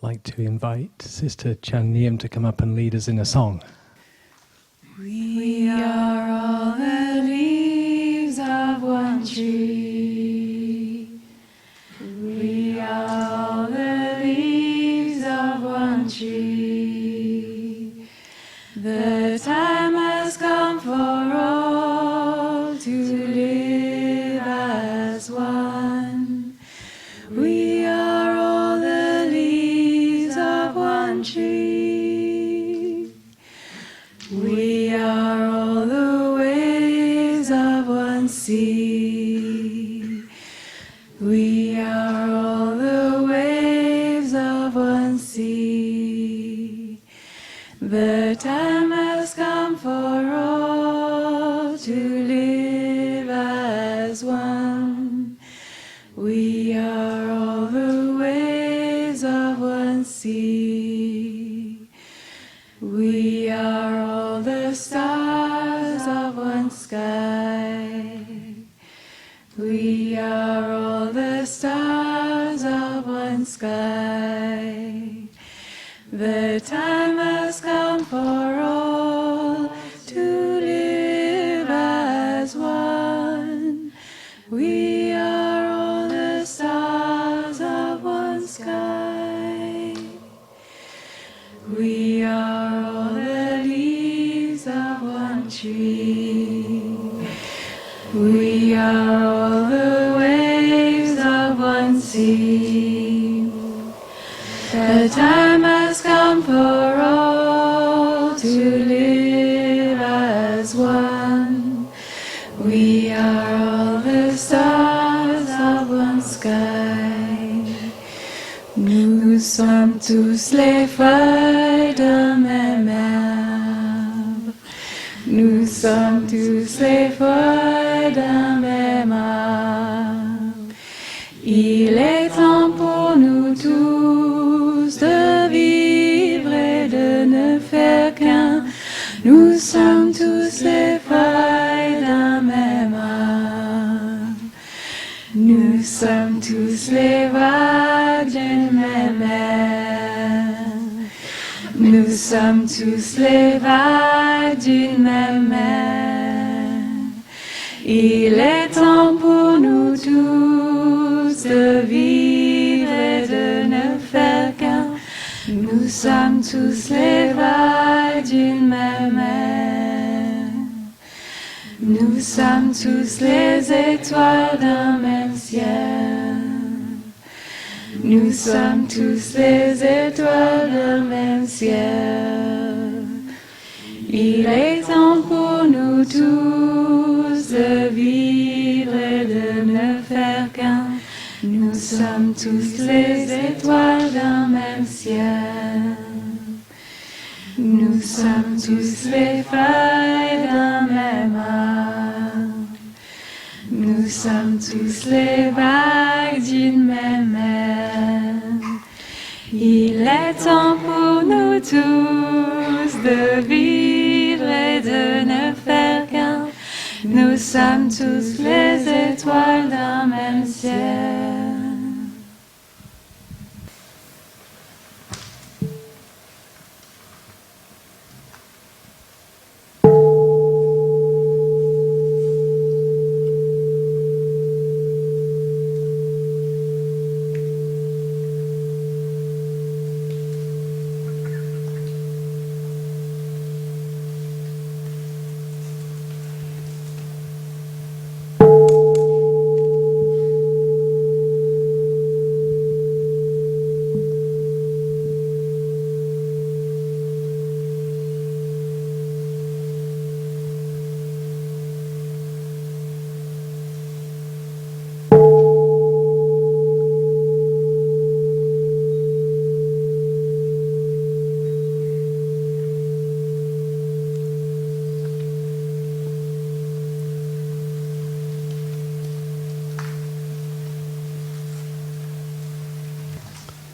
like to invite Sister Chan Niem to come up and lead us in a song. We are all the leaves of one tree. We are all the leaves of one tree. The time has come for all to live as one. We are all the leaves of one tree. We are all the waves of one sea. We are all the waves of one sea. The time has come for all to live as one. We are all the waves of one sea. We are all the stars of one sky. We are all the stars of one sky. The time has come for all to live as one. We are all the stars of one sky. We are all the leaves of one tree. We are all the waves of one sea. The time has come for all to live as one. We are all the stars of one sky. Nous sommes tous les feuilles d'un même arbre. Nous sommes tous les feuilles d'un même arbre. Il est temps pour nous tous de vivre et de ne faire qu'un. Nous sommes tous les feuilles d'un même arbre. Nous sommes tous les vagues d'une même mer. Nous sommes tous les vagues d'une même mer. Il est temps pour nous tous de vivre et de ne faire qu'un. Nous sommes tous les vagues d'une même mer. Nous sommes tous les étoiles d'un même ciel. Nous sommes tous les étoiles d'un même ciel. Il est temps pour nous tous de vivre et de ne faire qu'un. Nous sommes tous les étoiles d'un même ciel. Nous sommes tous les feuilles d'un même arbre. Nous sommes tous les vagues d'une même mer. Il est temps pour nous tous de vivre et de ne faire qu'un. Nous sommes tous les étoiles d'un même ciel.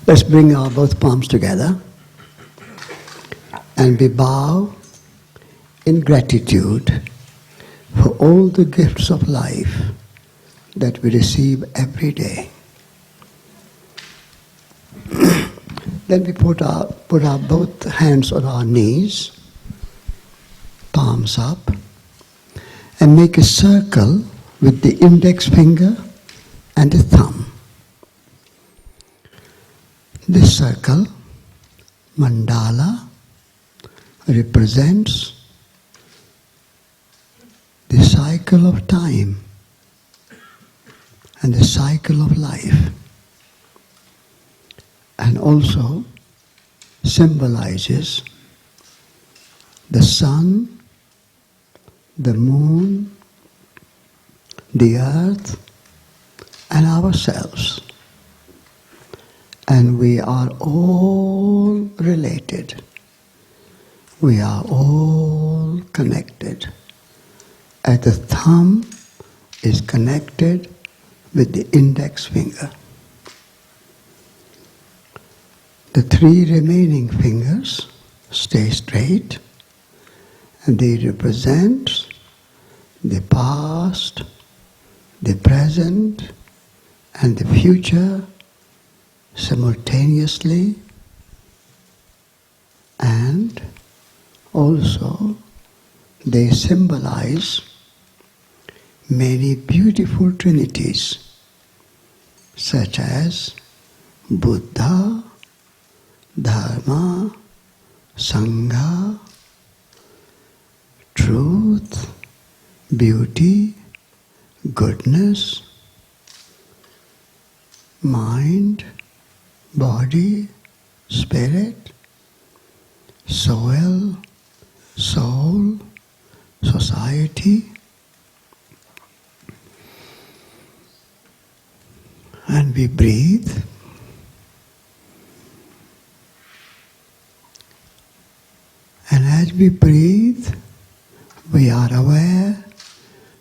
Let's bring our both palms together and we bow in gratitude for all the gifts of life that we receive every day. Then we put our both hands on our knees, palms up, and make a circle with the index finger and the thumb. This circle, mandala, represents the cycle of time and the cycle of life, and also symbolizes the sun, the moon, the earth, and ourselves. And we are all related. We are all connected. As the thumb is connected with the index finger. The three remaining fingers stay straight, and they represent the past, the present, and the future simultaneously, and also they symbolize many beautiful trinities such as Buddha, Dharma, Sangha, truth, beauty, goodness, mind, body, spirit, soul, society. And we breathe. And as we breathe, we are aware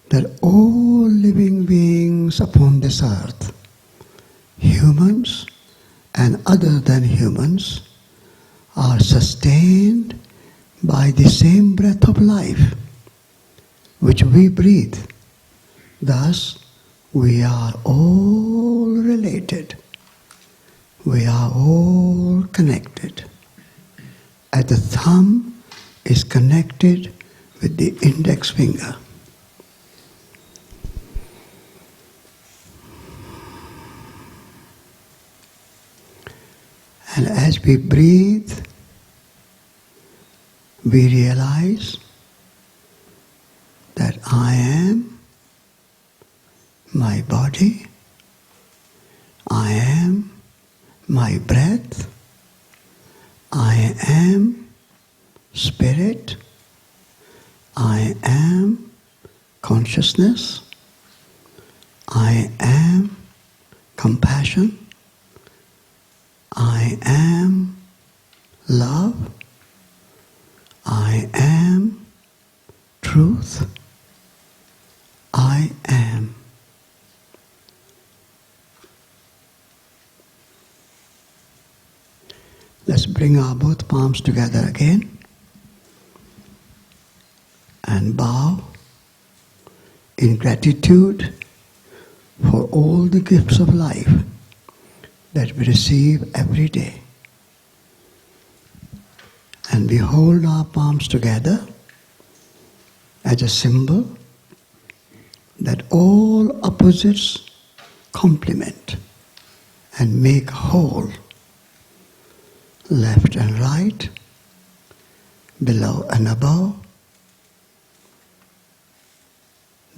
that all living beings upon this earth, humans and other than humans, are sustained by the same breath of life which we breathe. Thus, we are all related. We are all connected. As the thumb is connected with the index finger. And as we breathe, we realize that I am my body, I am my breath, I am spirit, I am consciousness, I am compassion, I am love, I am truth, I am. Let's bring our both palms together again and bow in gratitude for all the gifts of life that we receive every day. And we hold our palms together as a symbol that all opposites complement and make whole. Left and right, below and above,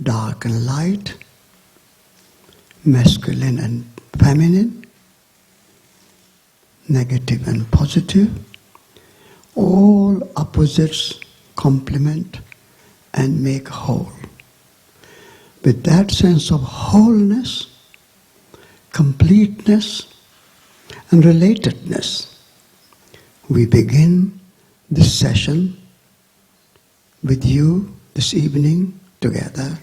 dark and light, masculine and feminine, negative and positive, all opposites complement and make whole. With that sense of wholeness, completeness, and relatedness, we begin this session with you this evening together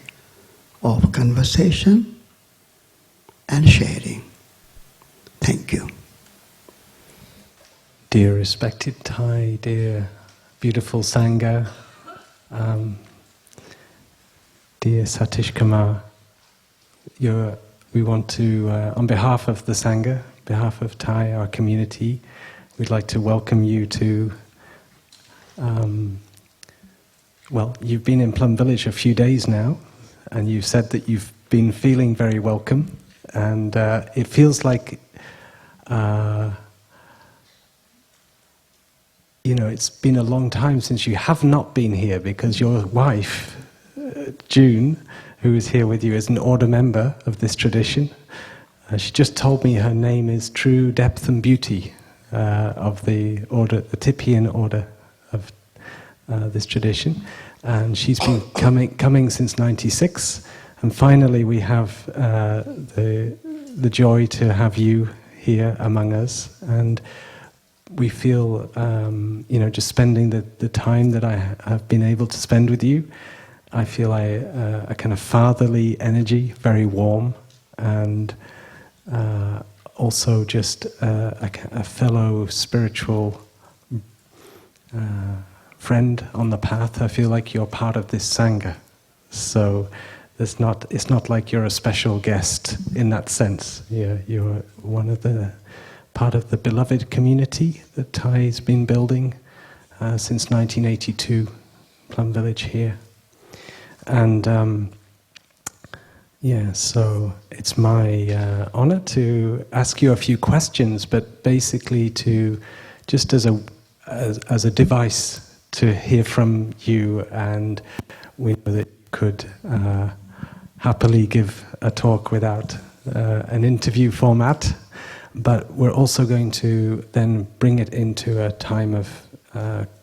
of conversation and sharing. Thank you. Dear respected Thai, dear beautiful Sangha, dear Satish Kumar, we want to, on behalf of the Sangha, behalf of Thai, our community, we'd like to welcome you to, well, you've been in Plum Village a few days now, and you've said that you've been feeling very welcome, and it feels like, you know, it's been a long time since you have not been here, because your wife, June, who is here with you, is an order member of this tradition. She just told me her name is True Depth and Beauty of the order, the Tipian order of this tradition, and she's been coming since '96, and finally we have the joy to have you here among us, and we feel, you know, just spending the time that I have been able to spend with you, I feel a kind of fatherly energy, very warm, and also just a fellow spiritual friend on the path. I feel like you're part of this Sangha. So it's not like you're a special guest in that sense. You're one of part of the beloved community that Thai's been building since 1982, Plum Village here. And yeah, so it's my honor to ask you a few questions, but basically to just as a device to hear from you, and we know that you could happily give a talk without an interview format, but we're also going to then bring it into a time of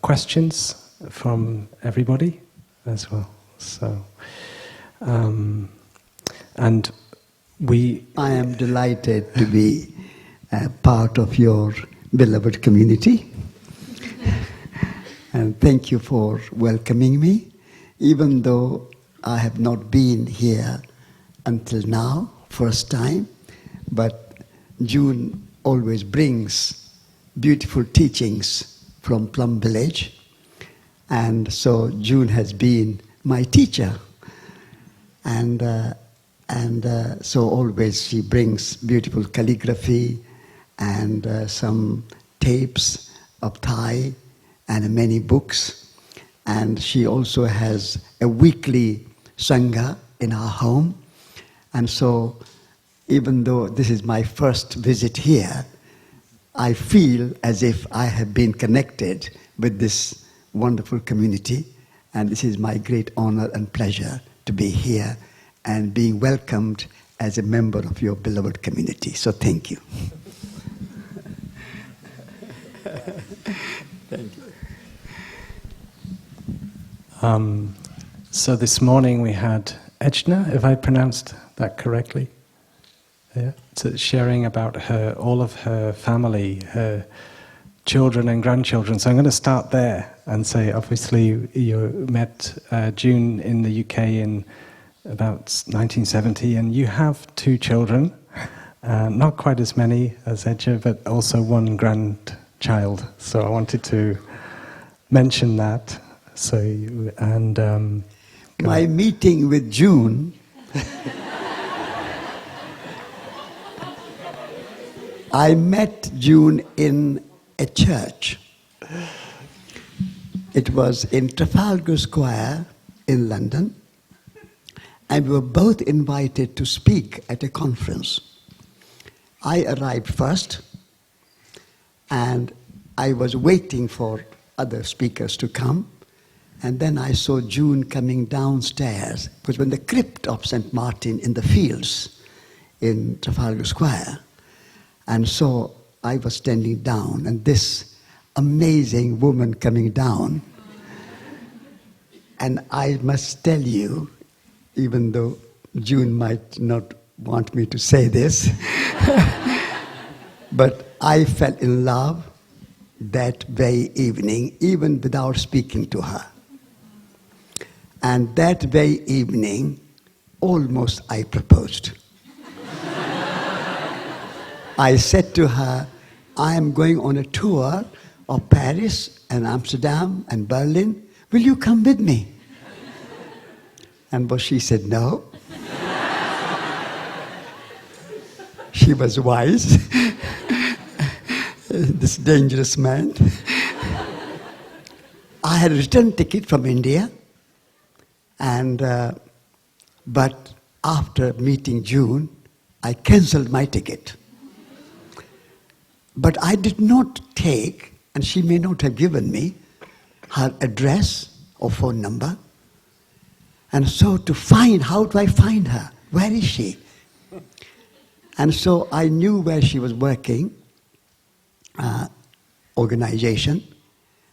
questions from everybody as well. So. And I am delighted to be part of your beloved community. And thank you for welcoming me, even though I have not been here until now, first time. But June always brings beautiful teachings from Plum Village. And so June has been my teacher. And so always she brings beautiful calligraphy and some tapes of Thai and many books. And she also has a weekly Sangha in our home. And so even though this is my first visit here, I feel as if I have been connected with this wonderful community. And this is my great honor and pleasure to be here and being welcomed as a member of your beloved community. So thank you. Thank you. So this morning we had Ejna, if I pronounced that correctly, yeah, so sharing about all of her family, her children and grandchildren. So I'm going to start there and say, obviously you met June in the UK in about 1970, and you have 2 children, not quite as many as Edja, but also 1 grandchild. So I wanted to mention that. So my meeting with June, I met June in a church. It was in Trafalgar Square in London, and we were both invited to speak at a conference. I arrived first, and I was waiting for other speakers to come, and then I saw June coming downstairs. It was in the crypt of St. Martin in the Fields in Trafalgar Square. And so I was standing down, and this amazing woman coming down. And I must tell you, even though June might not want me to say this, but I fell in love that very evening, even without speaking to her. And that very evening, almost I proposed. I said to her, I am going on a tour of Paris and Amsterdam and Berlin. Will you come with me? And she said no. She was wise. this dangerous man. I had a return ticket from India, and but after meeting June, I cancelled my ticket. But I did not take, and she may not have given me, her address or phone number. And so to find, how do I find her? Where is she? And so I knew where she was working, organization,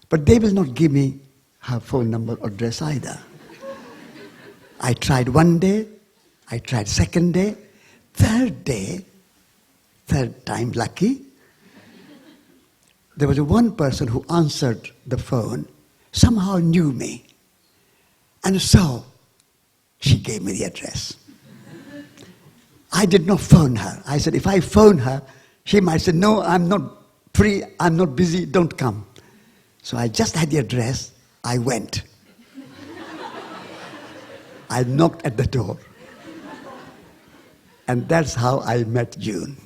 but they will not give me her phone number or address either. I tried one day, I tried second day, third time lucky. There was one person who answered the phone, somehow knew me. And so she gave me the address. I did not phone her. I said, if I phone her, she might say, no, I'm not free, I'm not busy, don't come. So I just had the address, I went. I knocked at the door. And that's how I met June.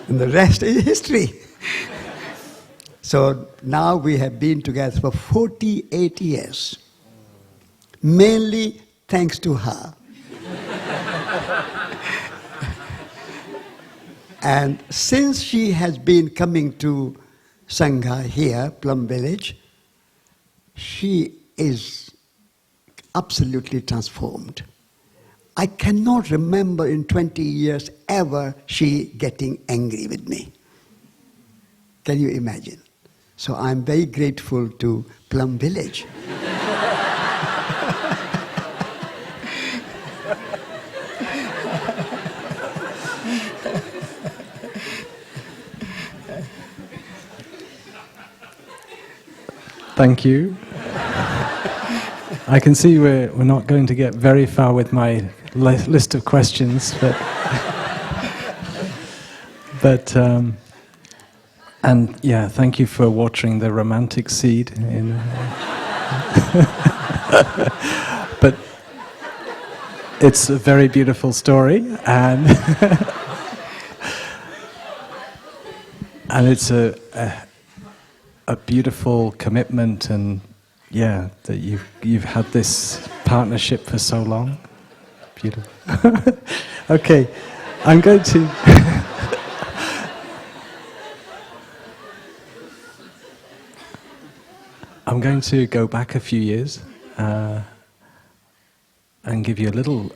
And the rest is history. So now we have been together for 48 years. Mainly thanks to her. And since she has been coming to Sangha here, Plum Village, she is absolutely transformed. I cannot remember in 20 years ever she getting angry with me. Can you imagine? So I'm very grateful to Plum Village. Thank you. I can see we're not going to get very far with my list of questions, but and yeah, thank you for watering the romantic seed. But it's a very beautiful story, and and it's a beautiful commitment, and yeah, that you've had this partnership for so long. Beautiful. Okay, I'm going to. I'm going to go back a few years and give you a little,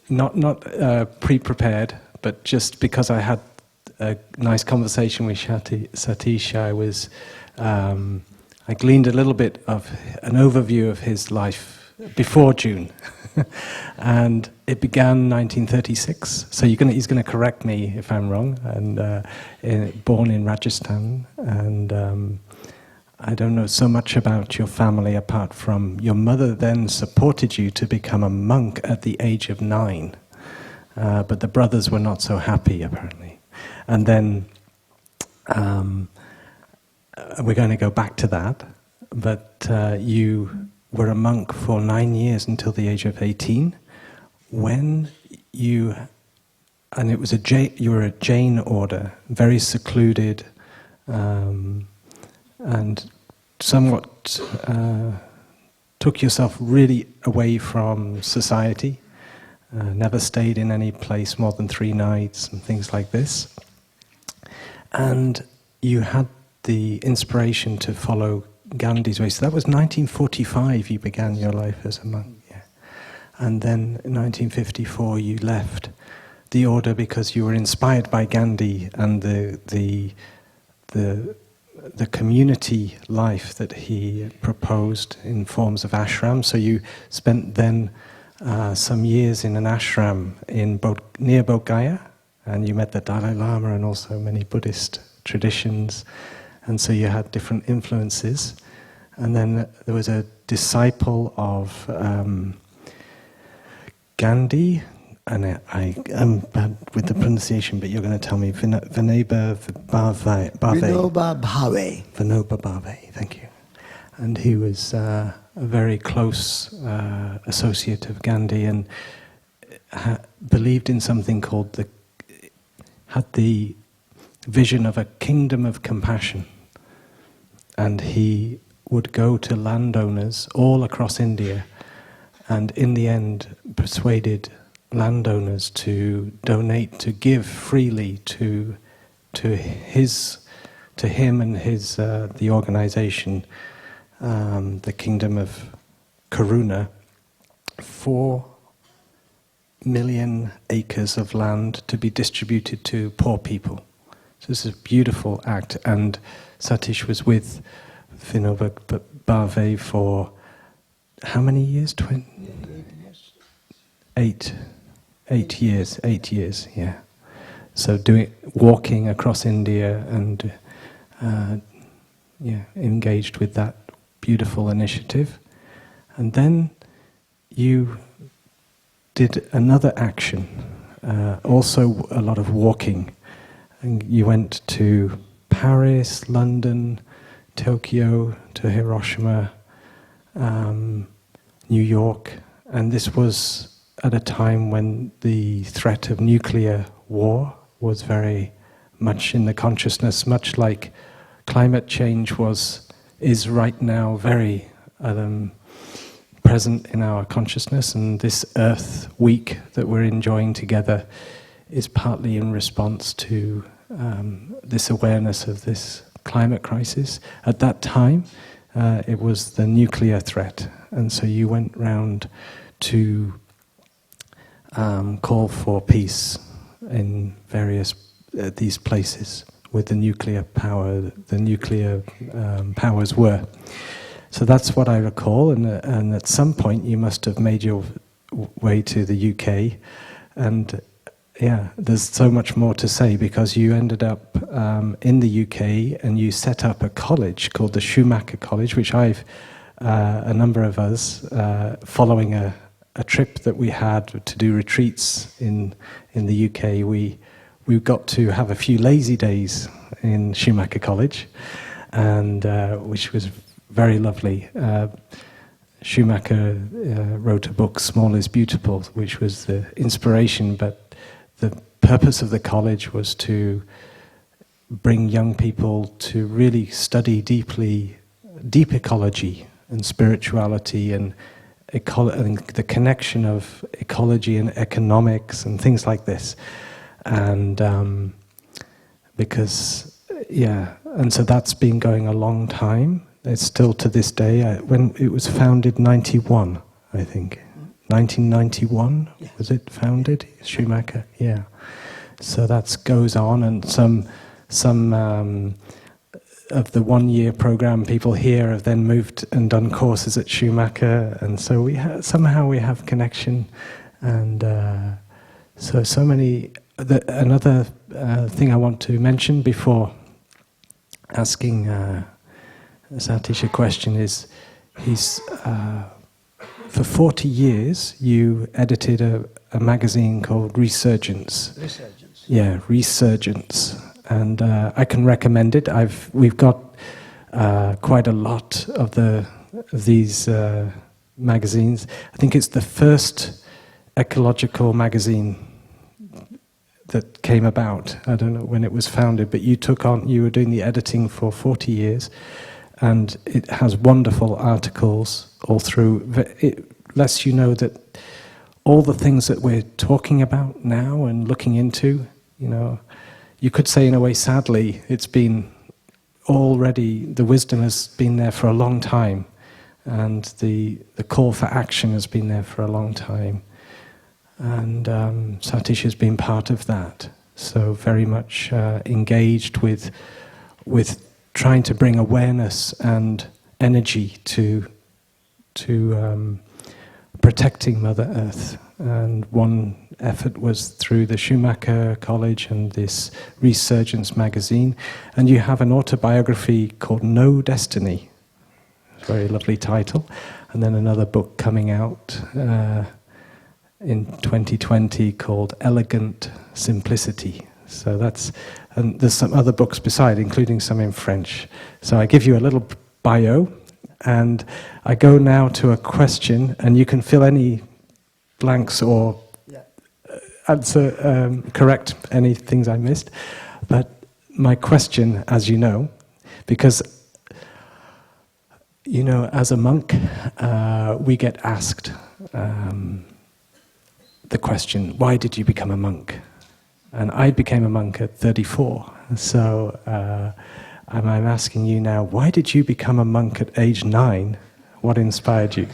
not pre-prepared, but just because I had a nice conversation with Satish, I gleaned a little bit of an overview of his life before June, and it began 1936. So he's going to correct me if I'm wrong. And born in Rajasthan, and I don't know so much about your family apart from your mother then supported you to become a monk at the age of 9, but the brothers were not so happy apparently. And then we're going to go back to that, but you were a monk for 9 years until the age of 18, when you were a Jain order, very secluded, and somewhat took yourself really away from society, never stayed in any place more than 3 nights and things like this. And you had the inspiration to follow Gandhi's way. So that was 1945 you began your life as a monk. Yeah. And then in 1954 you left the order because you were inspired by Gandhi and the community life that he proposed in forms of ashram. So you spent then some years in an ashram near Bodh Gaya, and you met the Dalai Lama and also many Buddhist traditions, and so you had different influences. And then there was a disciple of Gandhi, and I'm bad with the pronunciation, but you're going to tell me, Vinoba Bhave. Vinoba Bhave, thank you. And he was a very close associate of Gandhi, and believed in something called had the vision of a kingdom of compassion, and he would go to landowners all across India, and in the end persuaded landowners to donate, to give freely to him and his the organization, the Kingdom of Karuna, 4 million acres of land to be distributed to poor people. So this is a beautiful act, and Satish was with Vinoba Bhave for how many years? 8 years. 8 years, yeah. So walking across India and engaged with that beautiful initiative. And then you did another action, also a lot of walking. And you went to Paris, London, Tokyo, to Hiroshima, New York, and this was at a time when the threat of nuclear war was very much in the consciousness, much like climate change is right now very present in our consciousness, and this Earth Week that we're enjoying together is partly in response to this awareness of this climate crisis. At that time, it was the nuclear threat, and so you went round to call for peace in various these places with the nuclear power, the nuclear powers were. So that's what I recall, and at some point you must have made your way to the UK, and yeah, there's so much more to say, because you ended up in the UK and you set up a college called the Schumacher College, which a number of us, following a trip that we had to do retreats in the UK, we got to have a few lazy days in Schumacher College, and which was very lovely. Schumacher wrote a book, Small is Beautiful, which was the inspiration, but the purpose of the college was to bring young people to really study deep ecology and spirituality and the connection of ecology and economics and things like this. And and so that's been going a long time. It's still to this day. When it was founded, 91, I think. 1991, was it founded? Schumacher, yeah. So that goes on, and some of the one-year program people here have then moved and done courses at Schumacher, and so somehow we have connection, and so many. Another thing I want to mention before asking Satish a question is, for 40 years, you edited a magazine called Resurgence. Resurgence. Yeah, Resurgence. And I can recommend it. We've got quite a lot of these magazines. I think it's the first ecological magazine that came about. I don't know when it was founded, but you were doing the editing for 40 years. And it has wonderful articles all through. It lets you know that all the things that we're talking about now and looking into, you could say in a way, sadly, it's been already, the wisdom has been there for a long time, and the call for action has been there for a long time. And Satish has been part of that, so very much engaged with trying to bring awareness and energy to protecting Mother Earth. And one effort was through the Schumacher College and this Resurgence magazine. And you have an autobiography called No Destiny. It's a very lovely title. And then another book coming out in 2020 called Elegant Simplicity. So and there's some other books beside, including some in French. So I give you a little bio, and I go now to a question, and you can fill any blanks or answer, correct any things I missed. But my question, as you know, because, you know, as a monk, we get asked the question, why did you become a monk? And I became a monk at 34. So I'm asking you now, why did you become a monk at age 9? What inspired you?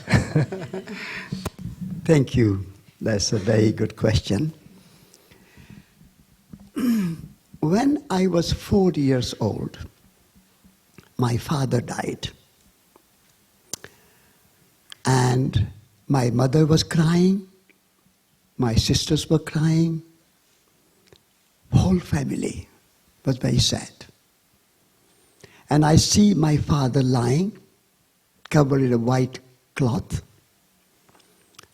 Thank you. That's a very good question. When I was 4 years old, my father died. And my mother was crying, my sisters were crying, whole family was very sad. And I see my father lying, covered in a white cloth,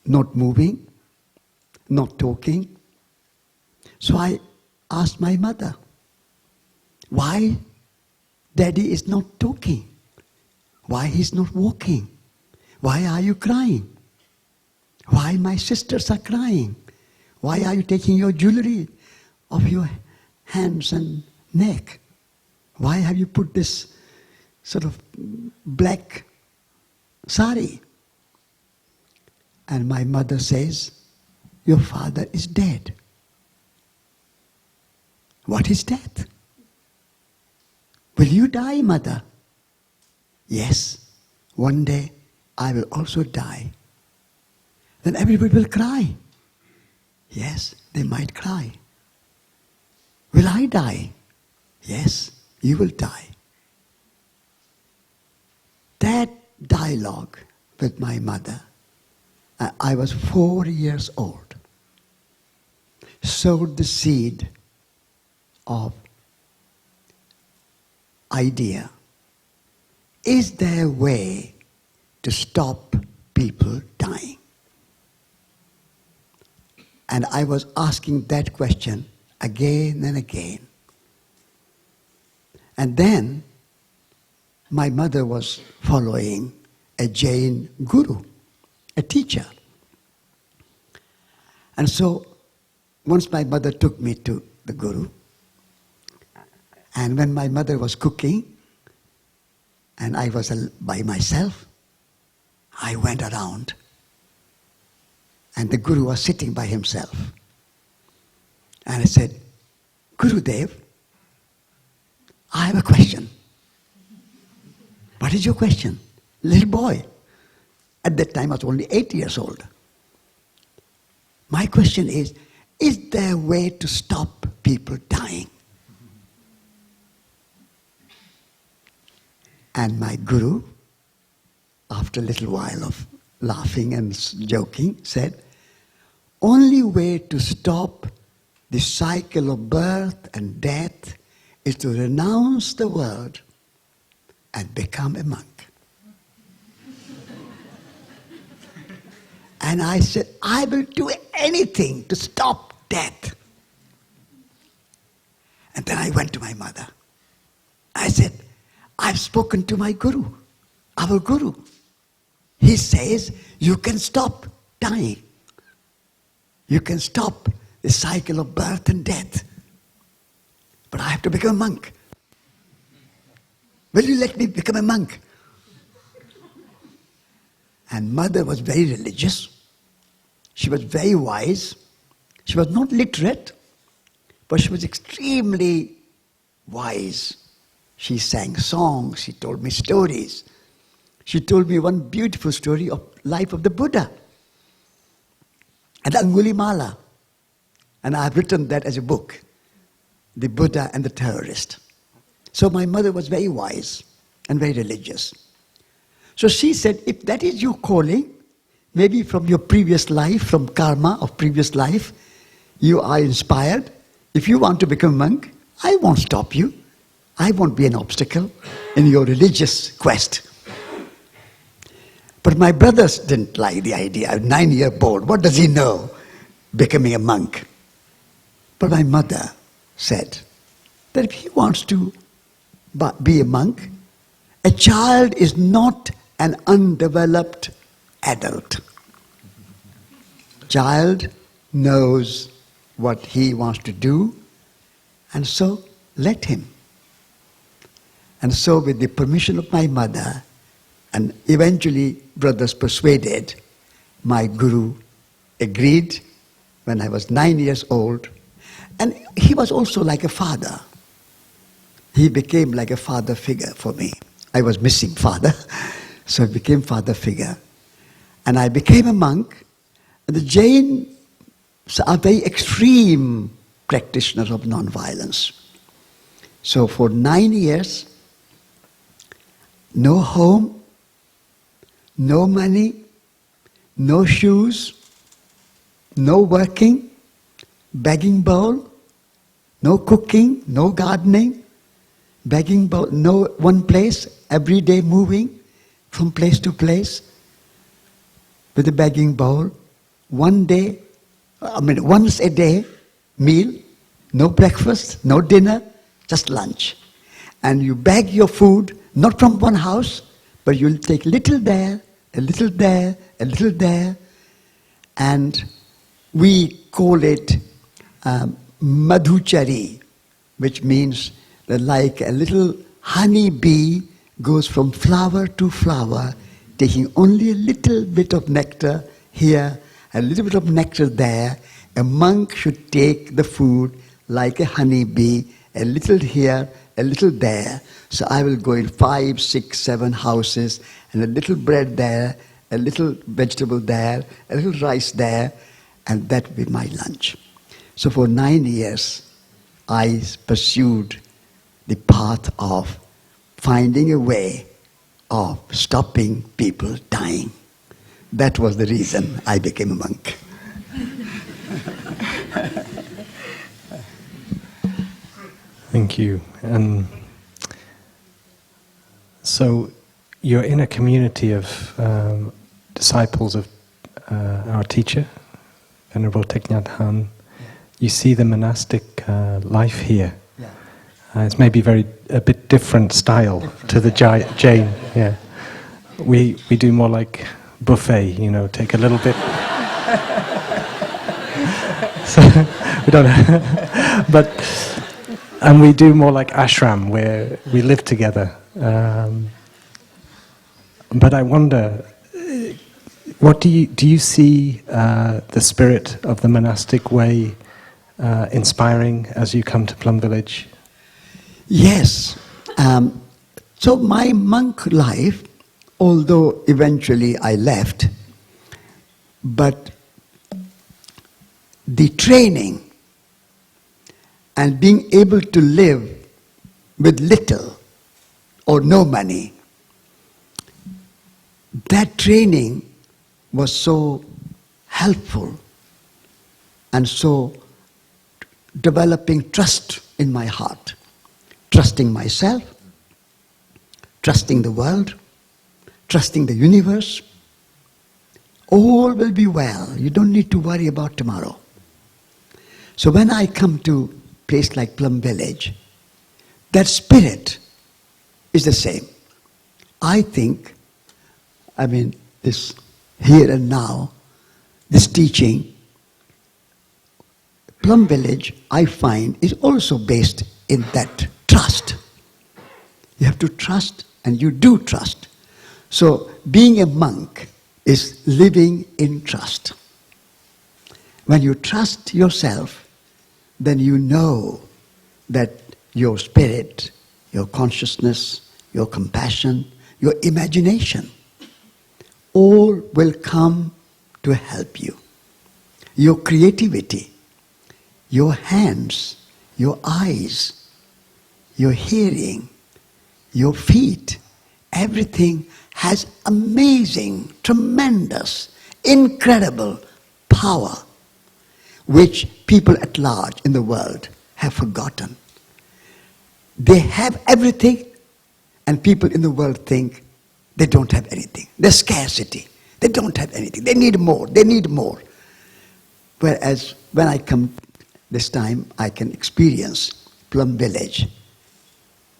not moving, not talking. So I asked my mother, why Daddy is not talking? Why he's not walking? Why are you crying? Why my sisters are crying? Why are you taking your jewelry off your hands and neck? Why have you put this sort of black sari? And my mother says, your father is dead. What is death? Will you die, mother? Yes, one day I will also die. Then everybody will cry. Yes, they might cry. Will I die? Yes, you will die. That dialogue with my mother, I was 4 years old, sowed the seed of idea. Is there a way to stop people dying? And I was asking that question again and again. And then my mother was following a Jain guru, a teacher. And so once my mother took me to the guru, and when my mother was cooking, and I was by myself, I went around, and the guru was sitting by himself. And I said, Gurudev, I have a question. What is your question? Little boy. At that time I was only 8 years old. My question is there a way to stop people dying? And my guru, after a little while of laughing and joking, said, only way to stop the cycle of birth and death is to renounce the world and become a monk. And I said, I will do anything to stop death. And then I went to my mother. I said, I've spoken to my guru, our guru. He says you can stop dying. You can stop the cycle of birth and death. But I have to become a monk. Will you let me become a monk? And mother was very religious. She was very wise. She was not literate, but she was extremely wise. She sang songs, she told me stories. She told me one beautiful story of life of the Buddha and Angulimala. And I have written that as a book, The Buddha and the Terrorist. So my mother was very wise and very religious. So she said, if that is your calling, maybe from your previous life, from karma of previous life, you are inspired. If you want to become a monk, I won't stop you. I won't be an obstacle in your religious quest. But my brothers didn't like the idea. I'm 9-year-old. What does he know? Becoming a monk. But my mother said that if he wants to be a monk, a child is not an undeveloped adult. Child knows what he wants to do, and so let him. And so with the permission of my mother, and eventually brothers persuaded, my guru agreed when I was 9 years old. And he was also like a father. He became like a father figure for me. I was missing father, so he became father figure. And I became a monk. And the Jains are very extreme practitioners of non-violence. So for 9 years, no home, no money, no shoes, no working, begging bowl, no cooking, no gardening, begging bowl, no one place, every day moving from place to place with a begging bowl. Once a day, meal, no breakfast, no dinner, just lunch. And you beg your food, not from one house, but you'll take little there, a little there, a little there. And we call it madhuchari, which means that like a little honey bee goes from flower to flower, taking only a little bit of nectar here, a little bit of nectar there. A monk should take the food like a honey bee, a little here, a little there. So I will go in 5, 6, 7 houses, and a little bread there, a little vegetable there, a little rice there, and that will be my lunch. So for 9 years, I pursued the path of finding a way of stopping people dying. That was the reason I became a monk. Thank you. So you're in a community of disciples of our teacher, Venerable Thich Nhat Hanh. You see the monastic life here. Yeah. It's maybe a bit different style to the Jain. Yeah, we do more like buffet. Take a little bit. So we don't. And we do more like ashram, where we live together. But I wonder, what do you see the spirit of the monastic way inspiring as you come to Plum Village? Yes. So my monk life, although eventually I left, but the training and being able to live with little or no money, that training was so helpful and so developing trust in my heart, trusting myself, trusting the world, trusting the universe. All will be well. You don't need to worry about tomorrow. So when I come to a place like Plum Village, that spirit is the same. I think, this here and now, this teaching, Plum Village, I find, is also based in that trust. You have to trust, and you do trust. So being a monk is living in trust. When you trust yourself, then you know that your spirit, your consciousness, your compassion, your imagination, all will come to help you. Your creativity, your hands, your eyes, your hearing, your feet, everything has amazing, tremendous, incredible power which people at large in the world have forgotten. They have everything, and people in the world think they don't have anything. There's scarcity. They don't have anything. They need more. They need more. Whereas when I come this time, I can experience Plum Village.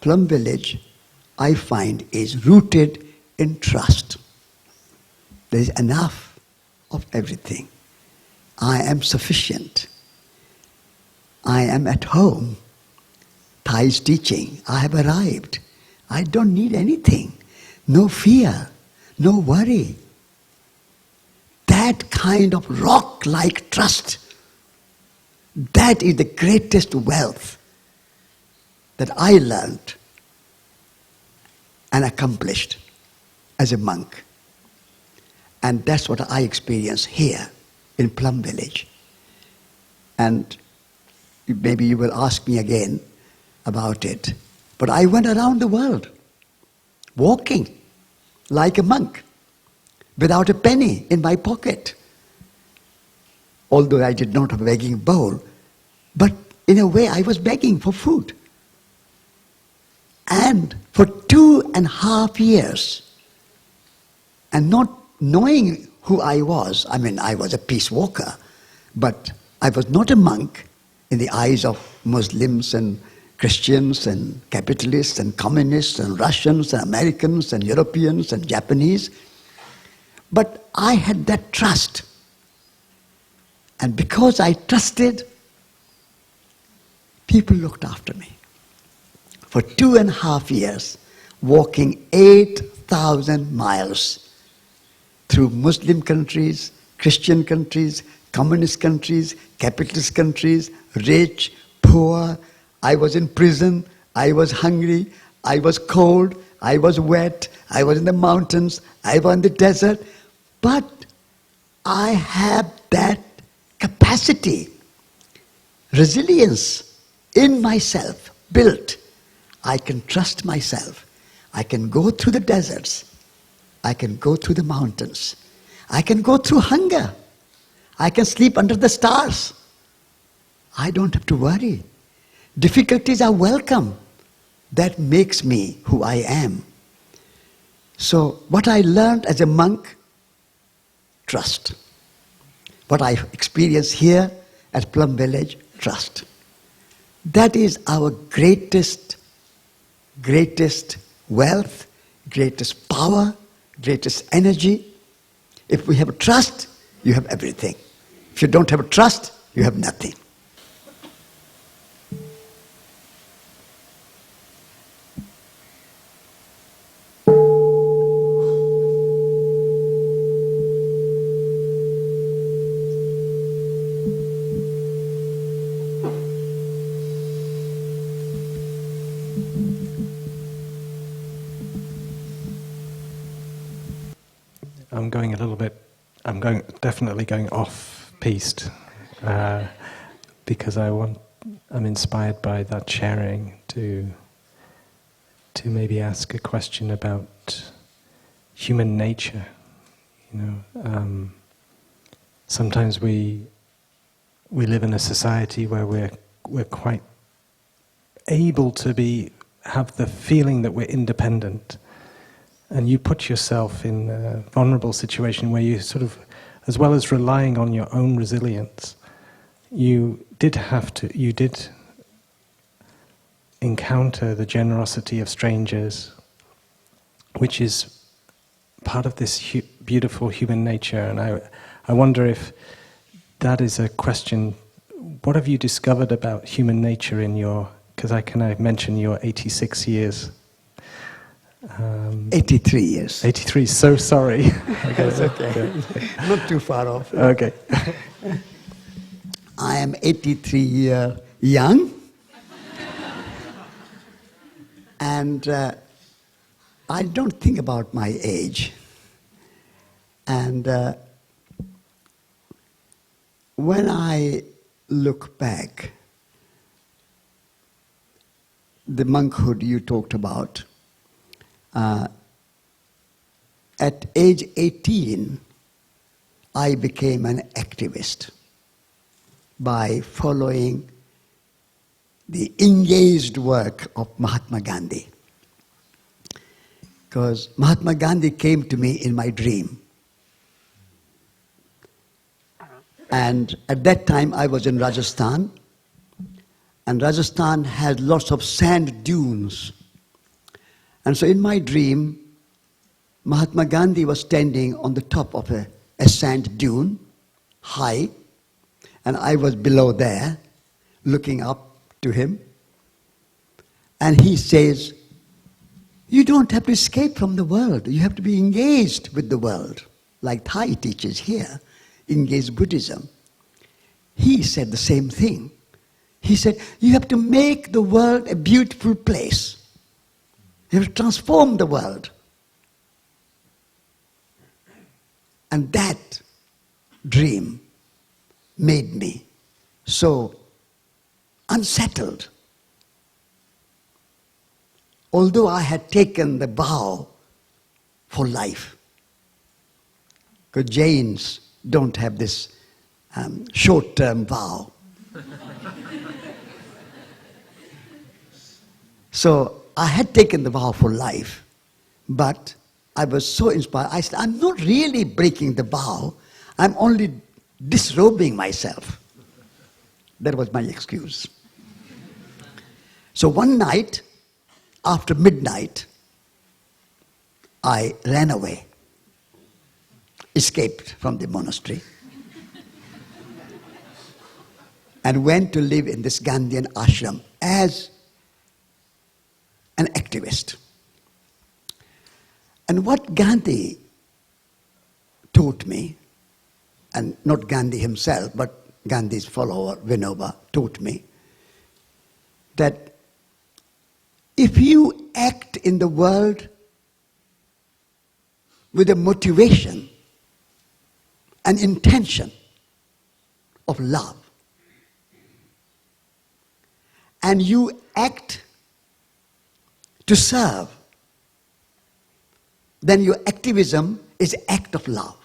Plum Village, I find, is rooted in trust. There is enough of everything. I am sufficient. I am at home. Thai is teaching. I have arrived. I don't need anything. No fear, no worry. That kind of rock-like trust, that is the greatest wealth that I learned and accomplished as a monk. And that's what I experienced here in Plum village. And maybe you will ask me again about it. But I went around the world, walking like a monk, without a penny in my pocket. Although I did not have a begging bowl, but in a way I was begging for food. And for 2.5 years, and not knowing who I was, I mean, I was a peace walker, but I was not a monk in the eyes of Muslims and Christians and capitalists and communists and Russians and Americans and Europeans and Japanese. But I had that trust. And because I trusted, people looked after me. For 2.5 years, walking 8,000 miles through Muslim countries, Christian countries, communist countries, capitalist countries, rich, poor. I was in prison, I was hungry, I was cold, I was wet, I was in the mountains, I was in the desert. But I have that capacity, resilience in myself, built. I can trust myself. I can go through the deserts. I can go through the mountains. I can go through hunger. I can sleep under the stars. I don't have to worry. Difficulties are welcome. That makes me who I am. So what I learned as a monk, trust. What I experienced here at Plum Village, trust. That is our greatest wealth, greatest power, greatest energy. If we have trust, you have everything. If you don't have trust, you have nothing. Definitely going off-piste because I'm inspired by that sharing to maybe ask a question about human nature. Sometimes we live in a society where we're quite able to have the feeling that we're independent. And you put yourself in a vulnerable situation where you sort of, as well as relying on your own resilience, you did encounter the generosity of strangers, which is part of this beautiful human nature. And I wonder if that is a question, what have you discovered about human nature in because I mention your 86 years. 83 years. 83, so sorry. That's okay. Not too far off. Okay. I am 83 years young. And I don't think about my age. And when I look back, the monkhood you talked about, at age 18, I became an activist by following the engaged work of Mahatma Gandhi. Because Mahatma Gandhi came to me in my dream. And at that time I was in Rajasthan, and Rajasthan has lots of sand dunes. And so in my dream, Mahatma Gandhi was standing on the top of a sand dune, high, and I was below there, looking up to him. And he says, you don't have to escape from the world. You have to be engaged with the world. Like Thai teaches here, engaged Buddhism. He said the same thing. He said, you have to make the world a beautiful place. You have to transform the world. And that dream made me so unsettled. Although I had taken the vow for life, because Jains don't have this short-term vow. So I had taken the vow for life, but I was so inspired. I said, I'm not really breaking the vow, I'm only disrobing myself. That was my excuse. So one night, after midnight, I ran away, escaped from the monastery, and went to live in this Gandhian ashram as an activist. And what Gandhi taught me, and not Gandhi himself, but Gandhi's follower, Vinoba, taught me, that if you act in the world with a motivation, an intention of love, and you act to serve, then your activism is an act of love.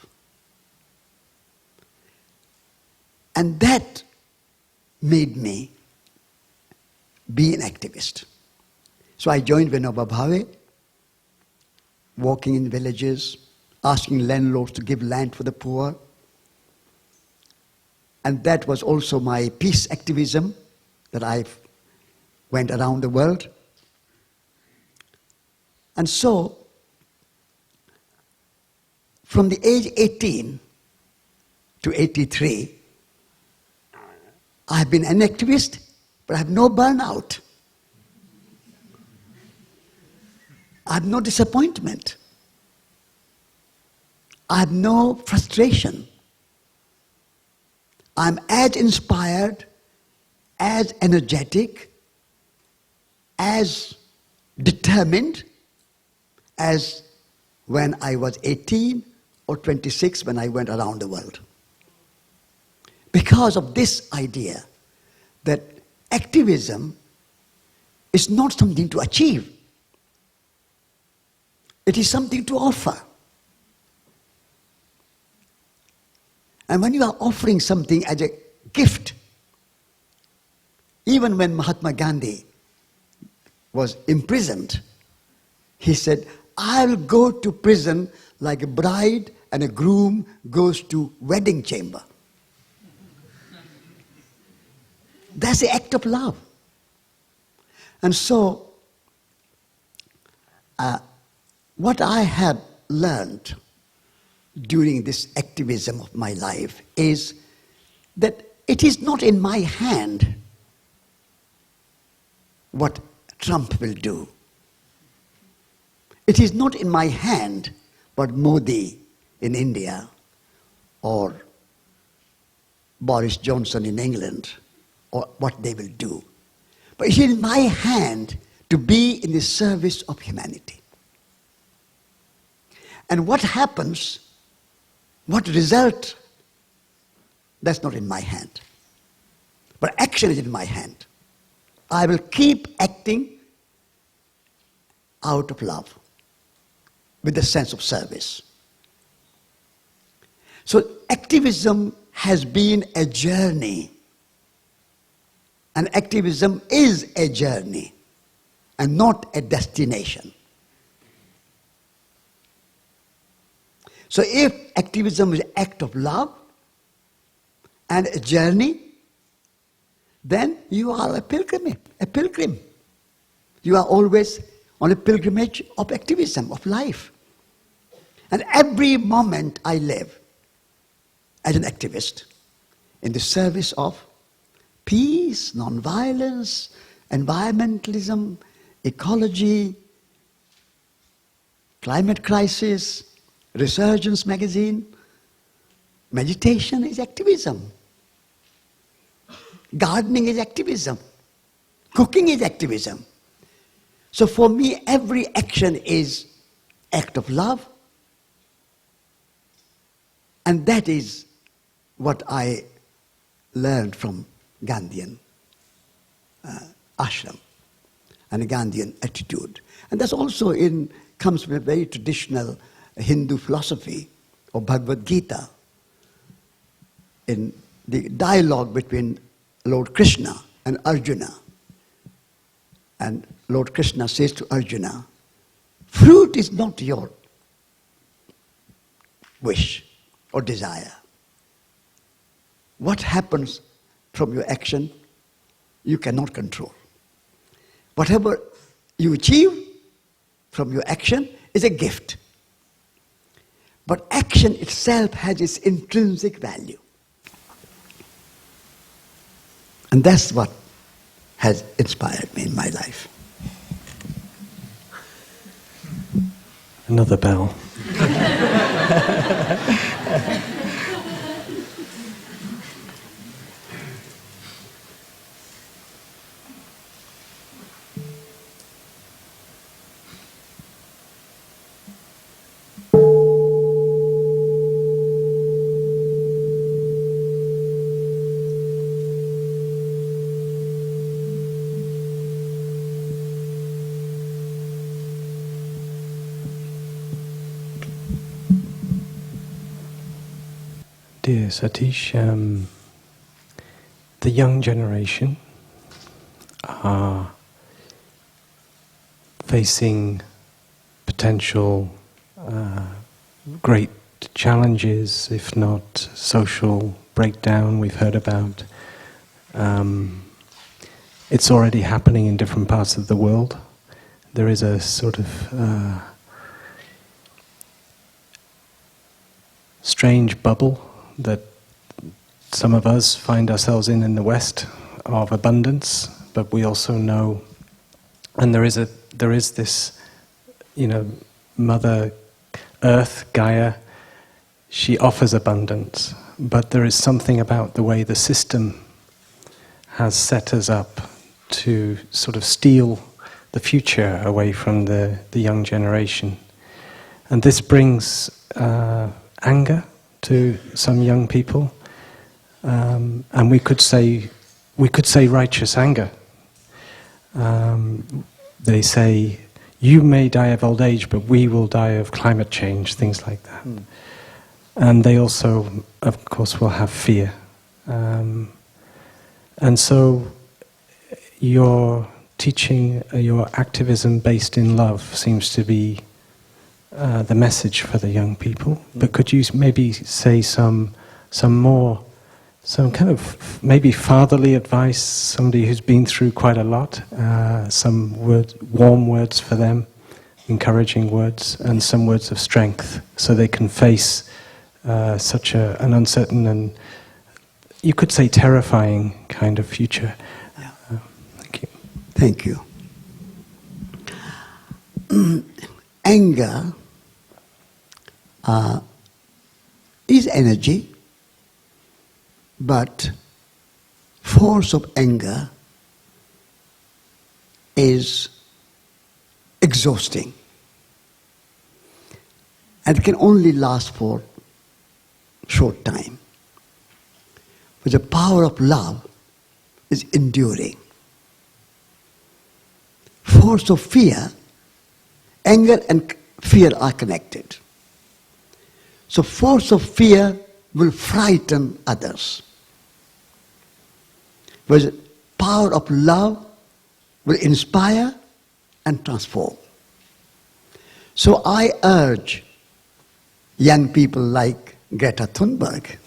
And that made me be an activist. So I joined Vinoba Bhave, walking in villages, asking landlords to give land for the poor. And that was also my peace activism, that I went around the world. And so, from the age 18 to 83, I have been an activist, but I have no burnout. I have no disappointment. I have no frustration. I'm as inspired, as energetic, as determined as when I was 18 or 26 when I went around the world. Because of this idea that activism is not something to achieve. It is something to offer. And when you are offering something as a gift, even when Mahatma Gandhi was imprisoned, he said, I'll go to prison like a bride and a groom goes to wedding chamber. That's the act of love. And so, what I have learned during this activism of my life is that it is not in my hand what Trump will do. It is not in my hand what Modi in India or Boris Johnson in England or what they will do. But it is in my hand to be in the service of humanity. And what happens, what result, that's not in my hand. But action is in my hand. I will keep acting out of love, with a sense of service. So activism has been a journey. And activism is a journey and not a destination. So if activism is an act of love and a journey, then you are a pilgrim. You are always on a pilgrimage of activism, of life. And every moment I live as an activist in the service of peace, non-violence, environmentalism, ecology, climate crisis, Resurgence magazine. Meditation is activism. Gardening is activism. Cooking is activism. So for me, every action is act of love. And that is what I learned from Gandhian ashram and a Gandhian attitude. And that's also comes from a very traditional Hindu philosophy of Bhagavad Gita. In the dialogue between Lord Krishna and Arjuna. And Lord Krishna says to Arjuna, fruit is not your wish or desire. What happens from your action, you cannot control. Whatever you achieve from your action is a gift. But action itself has its intrinsic value. And that's what has inspired me in my life. Another bell. Dear Satish, the young generation are facing potential great challenges, if not social breakdown we've heard about. It's already happening in different parts of the world. There is a sort of strange bubble that some of us find ourselves in the West of abundance, but we also know, and there is this, Mother Earth, Gaia, she offers abundance, but there is something about the way the system has set us up to sort of steal the future away from the young generation. And this brings anger to some young people, and we could say righteous anger. They say, you may die of old age, but we will die of climate change, things like that. And they also, of course, will have fear. And so your teaching, your activism based in love seems to be the message for the young people. But could you maybe say some kind of maybe fatherly advice, somebody who's been through quite a lot, some warm words for them, encouraging words, and some words of strength, so they can face such an uncertain and, you could say, terrifying kind of future. Yeah. Thank you. Thank you. Anger is energy, but force of anger is exhausting and can only last for a short time. But the power of love is enduring. Force of fear, anger and fear are connected. So force of fear will frighten others. Whereas the power of love will inspire and transform. So I urge young people like Greta Thunberg,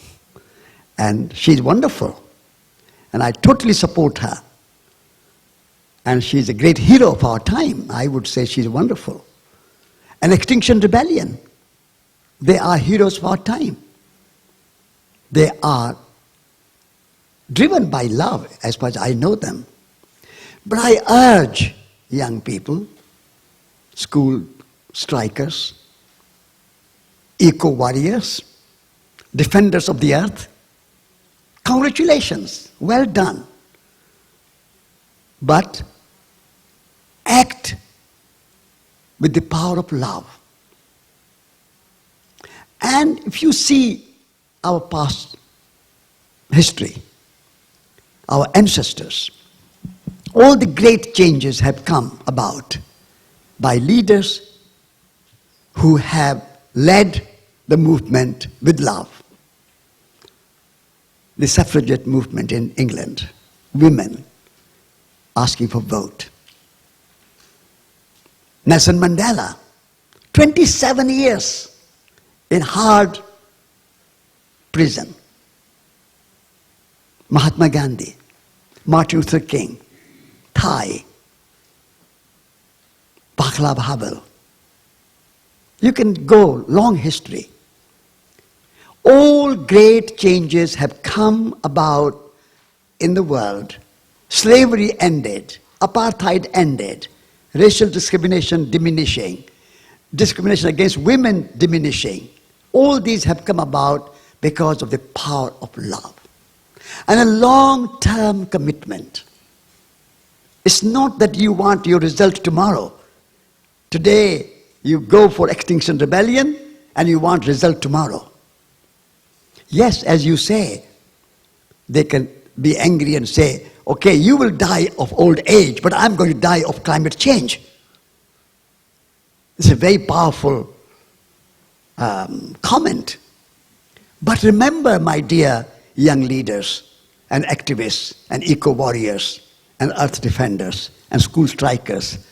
and she's wonderful, and I totally support her. And she's a great hero of our time. I would say she's wonderful. And Extinction Rebellion, they are heroes of our time. They are driven by love, as far as I know them. But I urge young people, school strikers, eco-warriors, defenders of the earth, congratulations, well done. But act with the power of love. And if you see our past history, our ancestors, all the great changes have come about by leaders who have led the movement with love. The suffragette movement in England, women asking for vote. Nelson Mandela, 27 years in hard prison. Mahatma Gandhi, Martin Luther King, Thai, Vaclav Havel. You can go long history. All great changes have come about in the world. Slavery ended, apartheid ended, racial discrimination diminishing, discrimination against women diminishing. All these have come about because of the power of love. And a long-term commitment. It's not that you want your result tomorrow. Today, you go for Extinction Rebellion and you want result tomorrow. Yes, as you say, they can be angry and say, okay, you will die of old age, but I'm going to die of climate change. It's a very powerful comment. But remember, my dear young leaders and activists and eco-warriors and earth defenders and school strikers,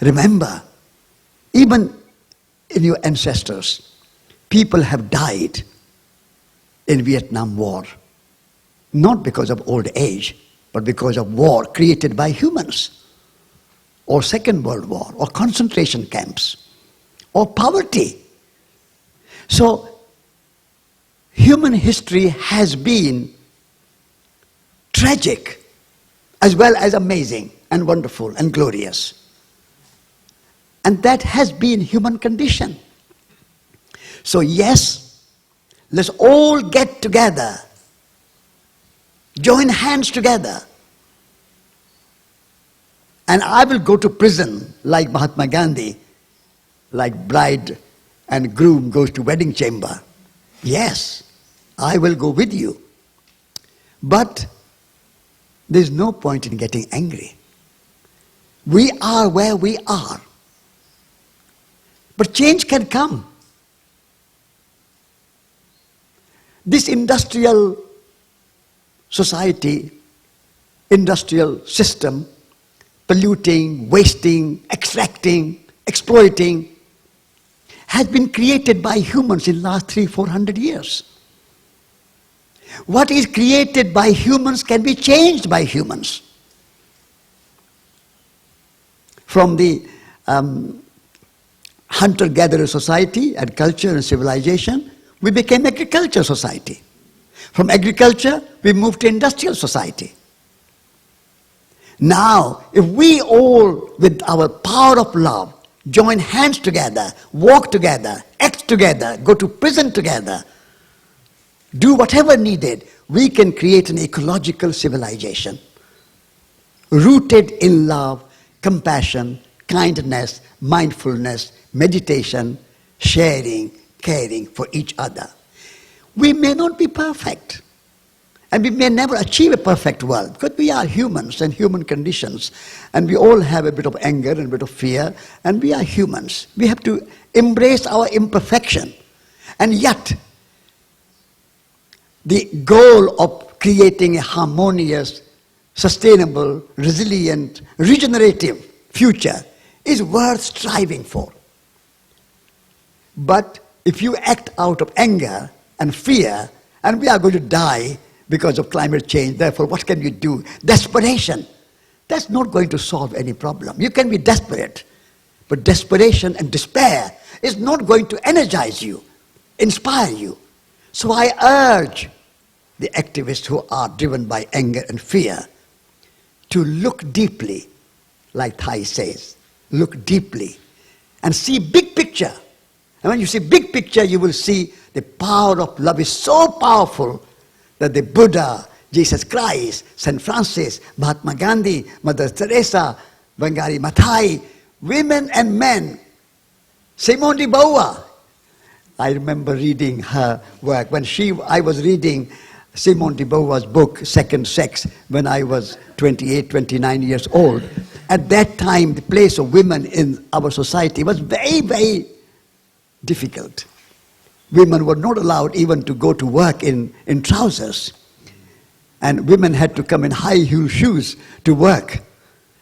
remember, even in your ancestors, people have died in Vietnam War, not because of old age, but because of war created by humans, or Second World War, or concentration camps, or poverty. So, human history has been tragic, as well as amazing, and wonderful, and glorious. And that has been human condition. So yes, let's all get together, join hands together. And I will go to prison like Mahatma Gandhi, like bride and groom goes to wedding chamber. Yes, I will go with you. But there's no point in getting angry. We are where we are. But change can come. This industrial society, industrial system, polluting, wasting, extracting, exploiting, has been created by humans in the last 300-400 years. What is created by humans can be changed by humans. From the hunter-gatherer society and culture and civilization, we became agriculture society. From agriculture, we moved to industrial society. Now, if we all, with our power of love, join hands together, walk together, act together, go to prison together, do whatever needed, we can create an ecological civilization rooted in love, compassion, kindness, mindfulness, meditation, sharing, caring for each other. We may not be perfect, and we may never achieve a perfect world, because we are humans and human conditions, and we all have a bit of anger and a bit of fear, and we are humans. We have to embrace our imperfection. And yet, the goal of creating a harmonious, sustainable, resilient, regenerative future is worth striving for. But if you act out of anger and fear, and we are going to die because of climate change, therefore what can you do? Desperation. That's not going to solve any problem. You can be desperate, but desperation and despair is not going to energize you, inspire you. So I urge the activists who are driven by anger and fear, to look deeply, like Thai says, look deeply and see big picture. And when you see big picture, you will see the power of love is so powerful that the Buddha, Jesus Christ, St. Francis, Mahatma Gandhi, Mother Teresa, Wangari Maathai, women and men, Simone de Beauvoir. I remember reading her work. I was reading Simone de Beauvoir's book, Second Sex, when I was 28, 29 years old. At that time, the place of women in our society was very, very difficult. Women were not allowed even to go to work in trousers. And women had to come in high-heel shoes to work.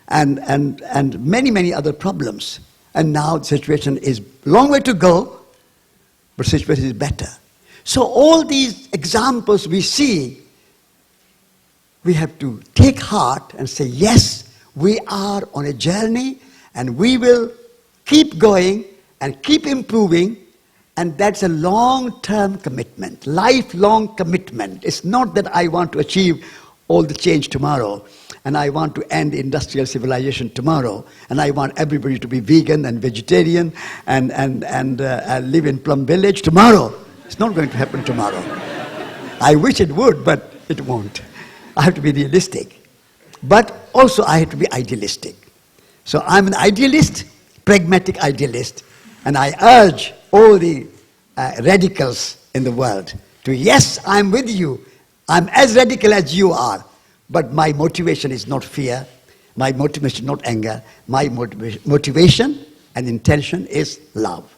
And many, many other problems. And now the situation is a long way to go, but the situation is better. So all these examples we see, we have to take heart and say, yes, we are on a journey and we will keep going and keep improving, and that's a long-term commitment, lifelong commitment. It's not that I want to achieve all the change tomorrow and I want to end industrial civilization tomorrow and I want everybody to be vegan and vegetarian and live in Plum village tomorrow. It's not going to happen tomorrow. I wish it would, but it won't. I have to be realistic. But also I have to be idealistic. So I'm an idealist, pragmatic idealist, and I urge all the radicals in the world to, yes, I'm with you. I'm as radical as you are, but my motivation is not fear. My motivation is not anger. My motivation and intention is love.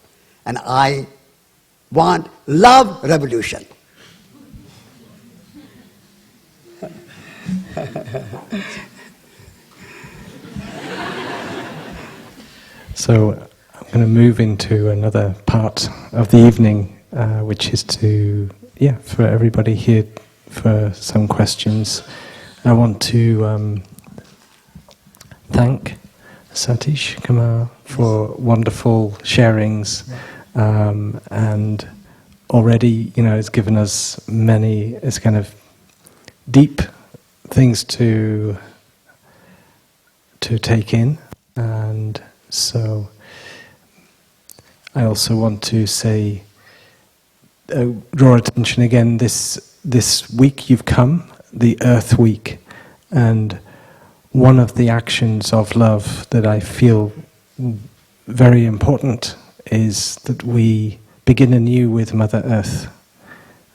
And I want love revolution. So I'm going to move into another part of the evening, which is for everybody here for some questions. I want to thank Satish, Kumar, for wonderful sharings, and already, it's given us it's kind of deep things to take in, and so I also want to say, draw attention again, this week you've come, the Earth Week, and one of the actions of love that I feel very important is that we begin anew with Mother Earth,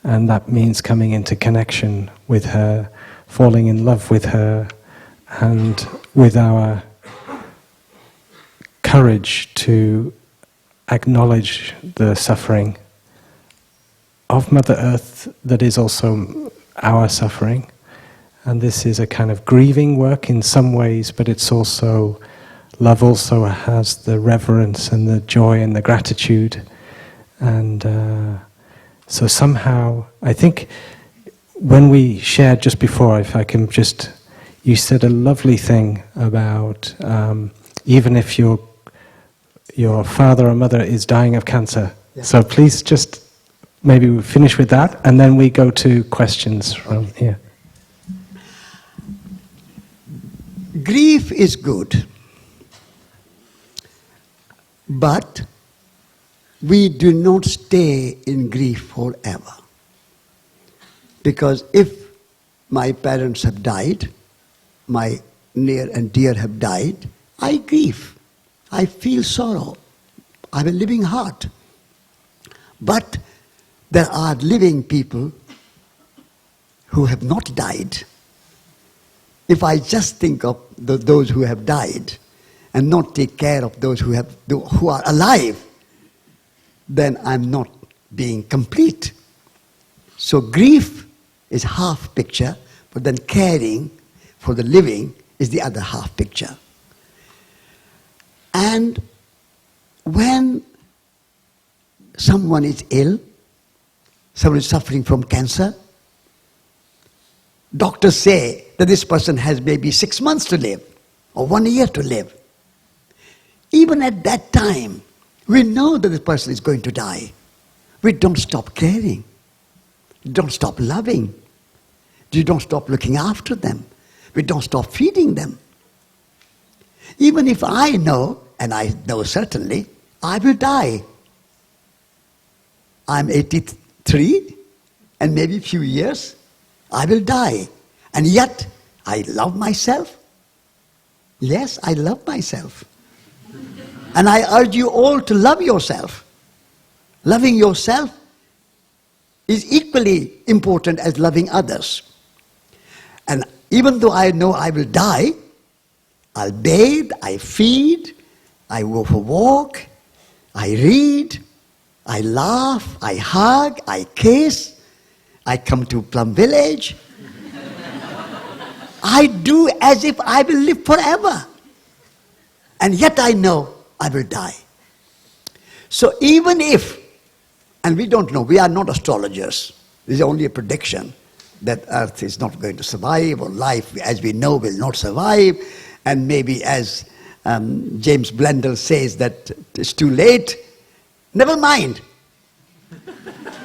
and that means coming into connection with her, falling in love with her, and with our courage to acknowledge the suffering of Mother Earth that is also our suffering. And this is a kind of grieving work in some ways, but it's also, love also has the reverence and the joy and the gratitude. And so somehow, I think when we shared just before, if I can just, you said a lovely thing about even if your father or mother is dying of cancer. Yeah. So please just, maybe we finish with that, and then we go to questions from here. Grief is good, but we do not stay in grief forever. Because if my parents have died, my near and dear have died, I grieve. I feel sorrow. I have a living heart. But there are living people who have not died. If I just think of those who have died and not take care of those who are alive, then I'm not being complete. So grief is half picture, but then caring for the living is the other half picture. And when someone is ill, someone is suffering from cancer, doctors say that this person has maybe 6 months to live or 1 year to live. Even at that time, we know that this person is going to die. We don't stop caring. Don't stop loving. You don't stop looking after them. We don't stop feeding them. Even if I know, and I know certainly, I will die. I'm 83, and maybe a few years, I will die. And yet, I love myself. Yes, I love myself. And I urge you all to love yourself. Loving yourself is equally important as loving others. And even though I know I will die, I'll bathe, I feed, I go for a walk, I read, I laugh, I hug, I kiss, I come to Plum village. I do as if I will live forever. And yet I know I will die. So even if, and we don't know, we are not astrologers, this is only a prediction that Earth is not going to survive, or life as we know will not survive, and maybe as James Blundell says that it's too late. Never mind.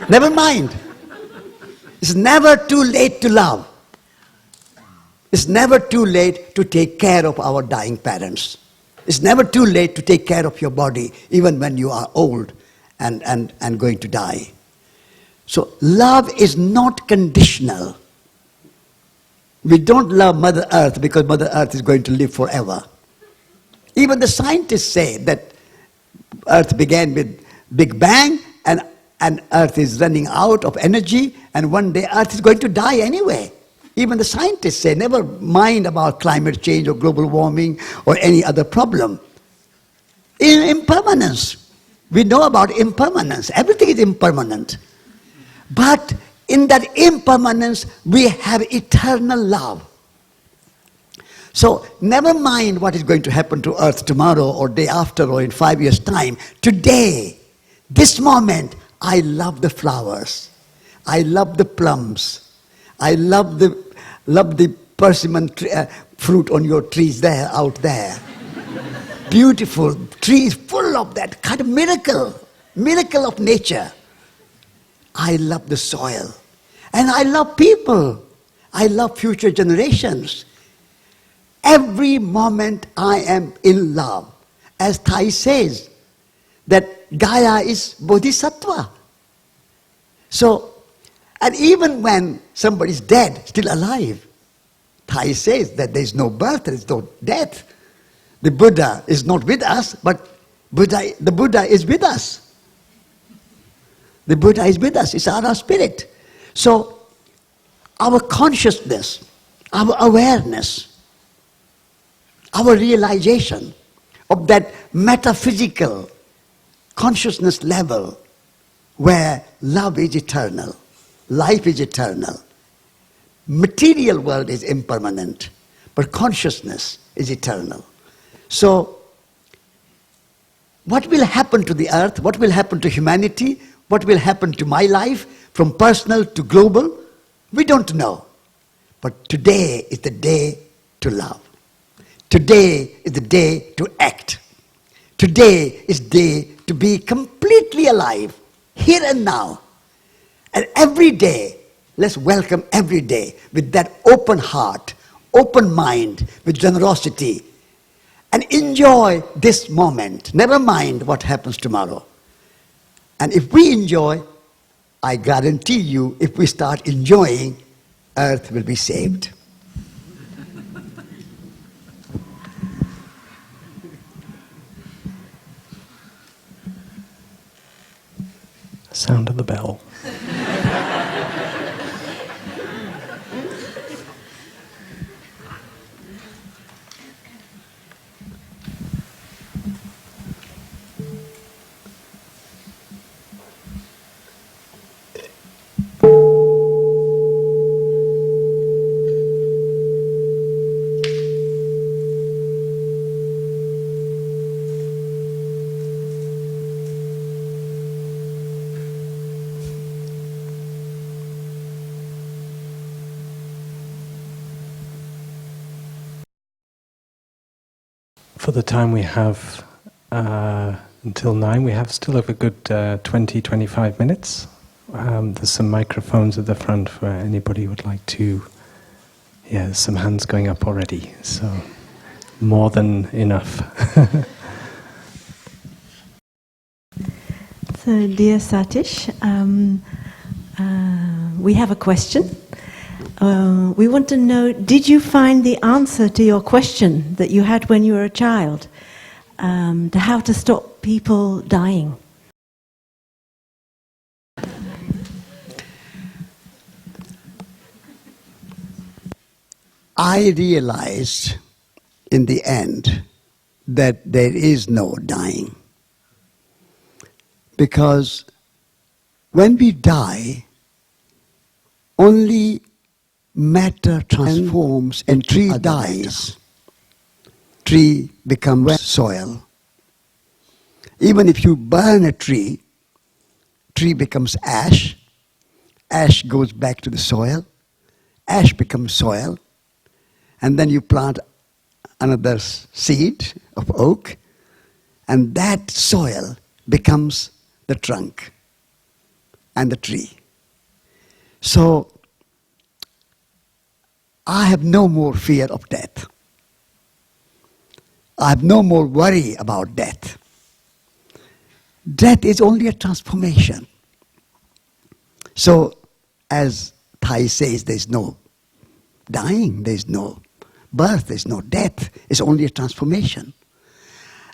Never mind. It's never too late to love. It's never too late to take care of our dying parents. It's never too late to take care of your body, even when you are old and going to die. So love is not conditional. We don't love Mother Earth because Mother Earth is going to live forever. Even the scientists say that Earth began with Big Bang and Earth is running out of energy, and one day Earth is going to die anyway. Even the scientists say, never mind about climate change or global warming or any other problem. In impermanence, we know about impermanence. Everything is impermanent. But in that impermanence, we have eternal love. So never mind what is going to happen to Earth tomorrow or day after or in 5 years' time. Today, this moment, I love the flowers. I love the plums. I love the persimmon fruit on your trees there, out there. Beautiful trees full of that kind of miracle of nature. I love the soil. And I love people. I love future generations. Every moment I am in love. As Thai says, that Gaia is Bodhisattva. So, and even when somebody is dead, still alive, Thai says that there is no birth, there is no death. The Buddha is not with us, but the Buddha is with us. The Buddha is with us, it's our spirit. So, our consciousness, our awareness, our realization of that metaphysical consciousness level where love is eternal, life is eternal, material world is impermanent, but consciousness is eternal. So, what will happen to the earth? What will happen to humanity? What will happen to my life, from personal to global? We don't know. But today is the day to love. Today is the day to act. Today is the day to be completely alive, here and now. And every day, let's welcome every day with that open heart, open mind, with generosity. And enjoy this moment. Never mind what happens tomorrow. And if we enjoy, I guarantee you, if we start enjoying, Earth will be saved. Sound of the bell. For the time we have until 9, we have still have a good 20-25 minutes there's some microphones at the front for anybody who would like to. Yeah, there's some hands going up already, so more than enough. So, dear Satish, we have a question. We want to know, did you find the answer to your question that you had when you were a child? To how to stop people dying? I realized in the end that there is no dying. Because when we die, only matter transforms and tree dies. Tree becomes soil. Even if you burn a tree, tree becomes ash. Ash goes back to the soil. Ash becomes soil. And then you plant another seed of oak, and that soil becomes the trunk and the tree. So I have no more fear of death. I have no more worry about death. Death is only a transformation. So, as Thai says, there's no dying, there's no birth, there's no death. It's only a transformation.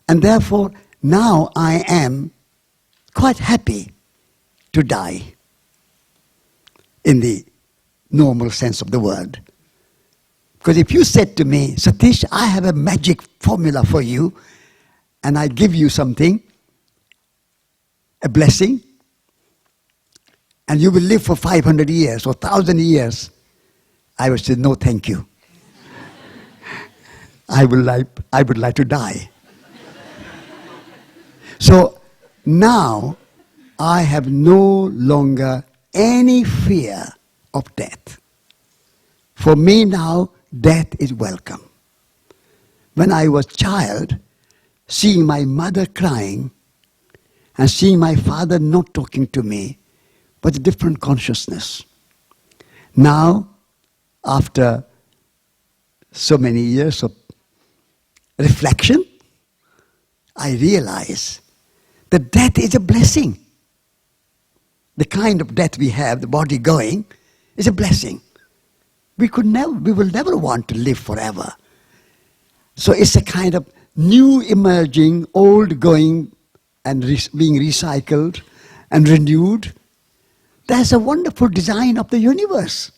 And therefore, now I am quite happy to die in the normal sense of the word. Because if you said to me, Satish, I have a magic formula for you, and I give you something, a blessing, and you will live for 500 years or 1,000 years, I would say, no, thank you. I would like to die. So now I have no longer any fear of death. For me now, death is welcome. When I was a child, seeing my mother crying and seeing my father not talking to me was a different consciousness. Now, after so many years of reflection, I realize that death is a blessing. The kind of death we have, the body going, is a blessing. We will never want to live forever. So it's a kind of new emerging, old going, and being recycled and renewed. That's a wonderful design of the universe.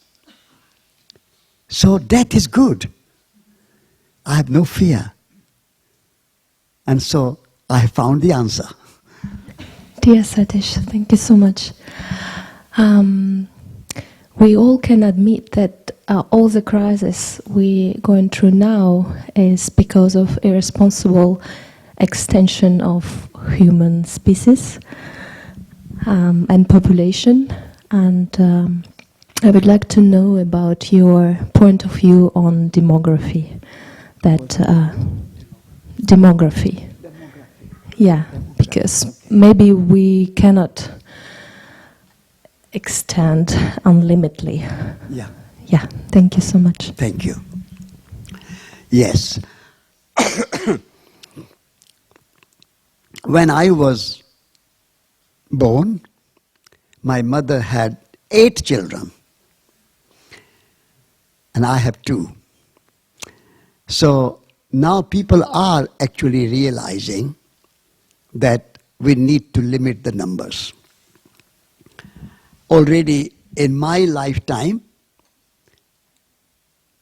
So death is good. I have no fear. And so I have found the answer. Dear Satish, thank you so much. We all can admit that all the crisis we're going through now is because of irresponsible extension of human species and population. And I would like to know about your point of view on demography. Demography. Yeah, because maybe we cannot extend unlimitedly. Yeah. Yeah, thank you so much. Thank you. Yes. When I was born, my mother had 8 children, and I have 2. So now people are actually realizing that we need to limit the numbers. Already in my lifetime,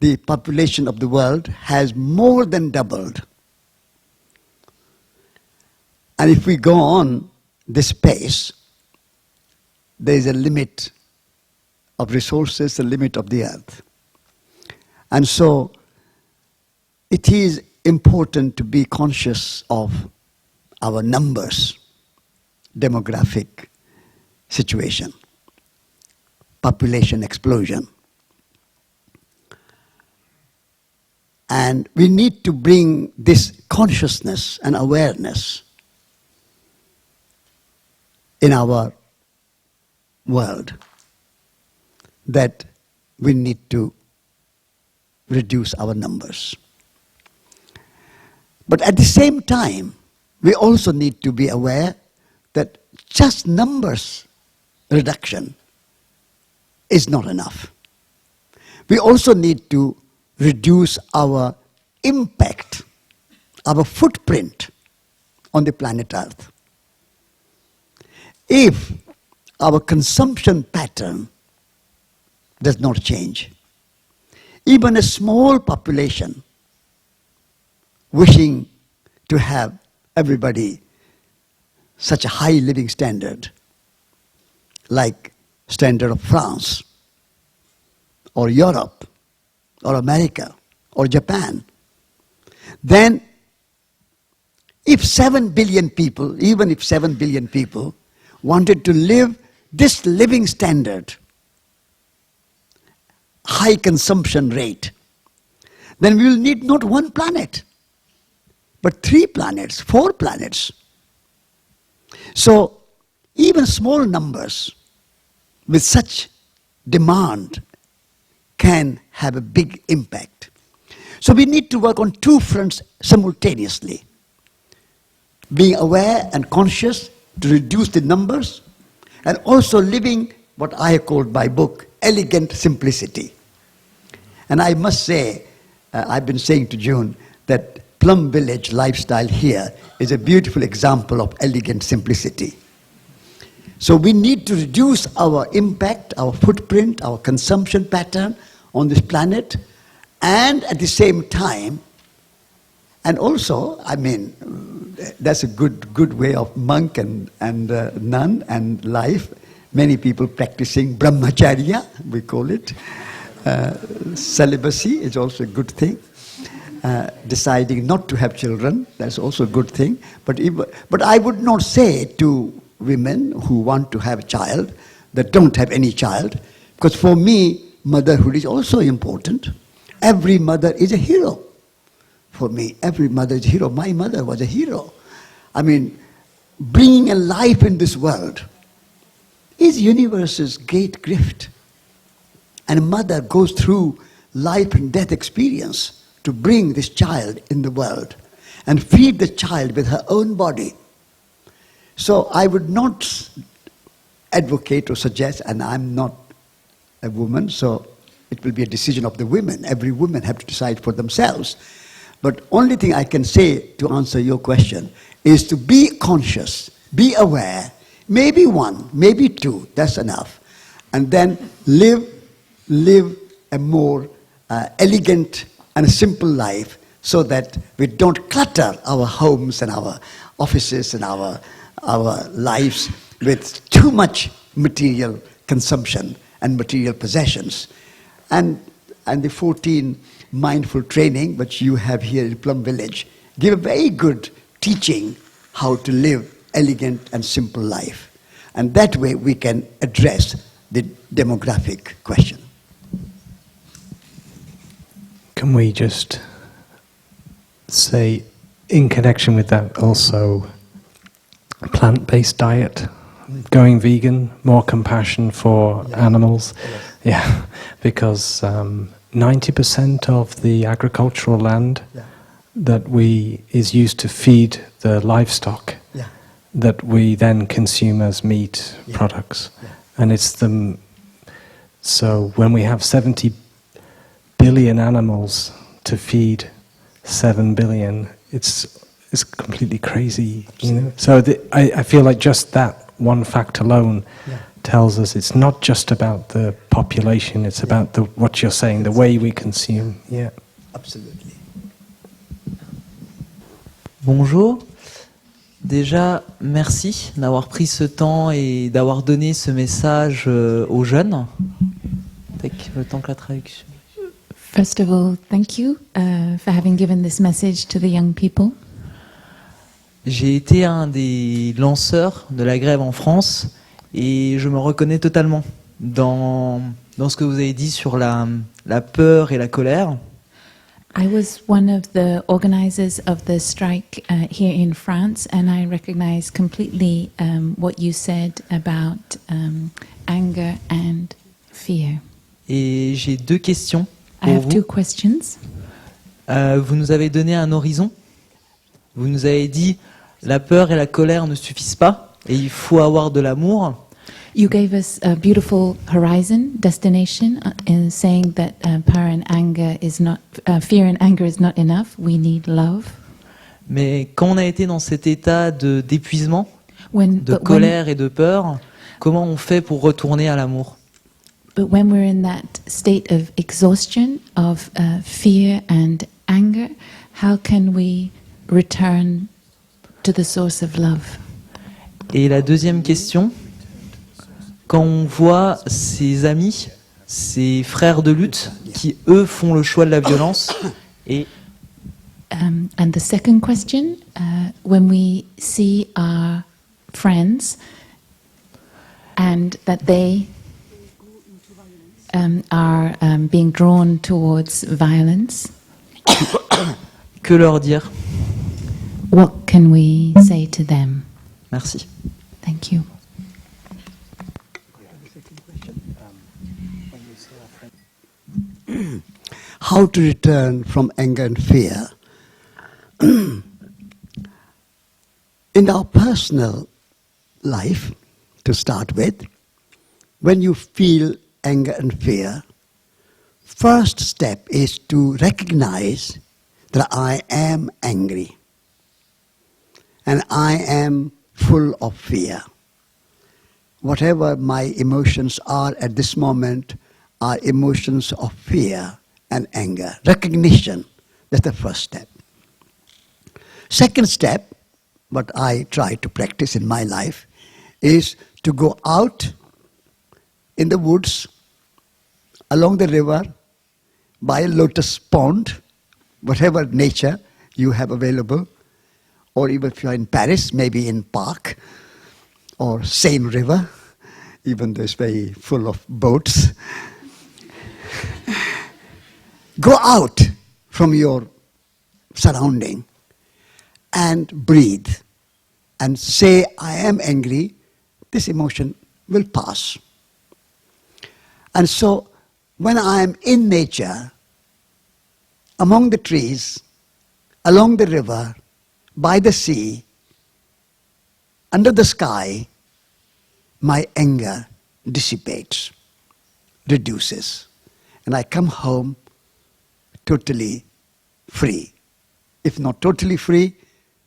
the population of the world has more than doubled. And if we go on this pace, there is a limit of resources, a limit of the earth. And so it is important to be conscious of our numbers, demographic situation, population explosion. And we need to bring this consciousness and awareness in our world that we need to reduce our numbers. But at the same time, we also need to be aware that just numbers reduction is not enough. We also need to reduce our impact, our footprint on the planet Earth. If our consumption pattern does not change, even a small population wishing to have everybody such a high living standard, like standard of France, or Europe, or America, or Japan, then if 7 billion people, even if 7 billion people wanted to live this living standard, high consumption rate, then we will need not one planet, but 3 planets, 4 planets. So even small numbers with such demand can have a big impact. So we need to work on 2 fronts simultaneously. Being aware and conscious to reduce the numbers, and also living what I have called my book, elegant simplicity. And I must say, I've been saying to June that Plum village lifestyle here is a beautiful example of elegant simplicity. So we need to reduce our impact, our footprint, our consumption pattern on this planet, and at the same time, and also, I mean, that's a good way of monk and nun and life. Many people practicing brahmacharya, we call it. Celibacy is also a good thing. Deciding not to have children, that's also a good thing. But I would not say to women who want to have a child that don't have any child, because for me, motherhood is also important. Every mother is a hero. For me, every mother is a hero. My mother was a hero. I mean, bringing a life in this world is universe's great gift. And a mother goes through life and death experience to bring this child in the world and feed the child with her own body. So I would not advocate or suggest, and I'm not a woman, so it will be a decision of the women. Every woman have to decide for themselves. But only thing I can say to answer your question is to be conscious, be aware, maybe 1, maybe 2, that's enough. And then live a more elegant and a simple life so that we don't clutter our homes and our offices and our lives with too much material consumption and material possessions. And the 14 mindful training which you have here in Plum Village give a very good teaching how to live elegant and simple life. And that way we can address the demographic question. Can we just say, in connection with that also, plant-based diet, going vegan, more compassion for animals? Yeah, because 90% of the agricultural land that is used to feed the livestock that we then consume as meat products. And it's so when we have 70 billion animals to feed 7 billion, it's completely crazy, you know. So I feel like just that one fact alone tells us it's not just about the population, it's about what you're saying, the way we consume. Yeah. Absolutely. Bonjour. Déjà, merci d'avoir pris ce temps et d'avoir donné ce message aux jeunes. Avec le temps que la traduction. First of all, thank you for having given this message to the young people. J'ai été un des lanceurs de la grève en France et je me reconnais totalement dans ce que vous avez dit sur la peur et la colère. I was one of the organizers of the strike here in France, and I recognize completely what you said about anger and fear. Et j'ai deux questions I pour have two vous. questions. Vous nous avez donné un horizon. Vous nous avez dit la peur et la colère ne suffisent pas et il faut avoir de l'amour. You gave us a beautiful horizon, destination, in saying that fear and anger is not enough. We need love. Mais quand on a été dans cet état d'épuisement, When, de colère et de peur, comment on fait pour retourner à l'amour? but when we're in that state of exhaustion, of fear and anger, how can we return to the source of love? Et la deuxième question, quand on voit ses amis, ses frères de lutte, qui eux font le choix de la violence, et And the second question, when we see our friends and that they are being drawn towards violence, que leur dire? what can we say to them? Merci. Thank you. How to return from anger and fear. In our personal life, to start with, when you feel anger and fear, first step is to recognize that I am angry and I am full of fear. Whatever my emotions are at this moment are emotions of fear and anger. Recognition, that's the first step. Second step, what I try to practice in my life, is to go out in the woods, along the river, by a lotus pond, whatever nature you have available, or even if you're in Paris, maybe in park, or Seine River, even though it's very full of boats. Go out from your surrounding and breathe and say, I am angry, this emotion will pass. And so when I am in nature, among the trees, along the river, by the sea, under the sky, my anger dissipates, reduces, and I come home totally free. If not totally free,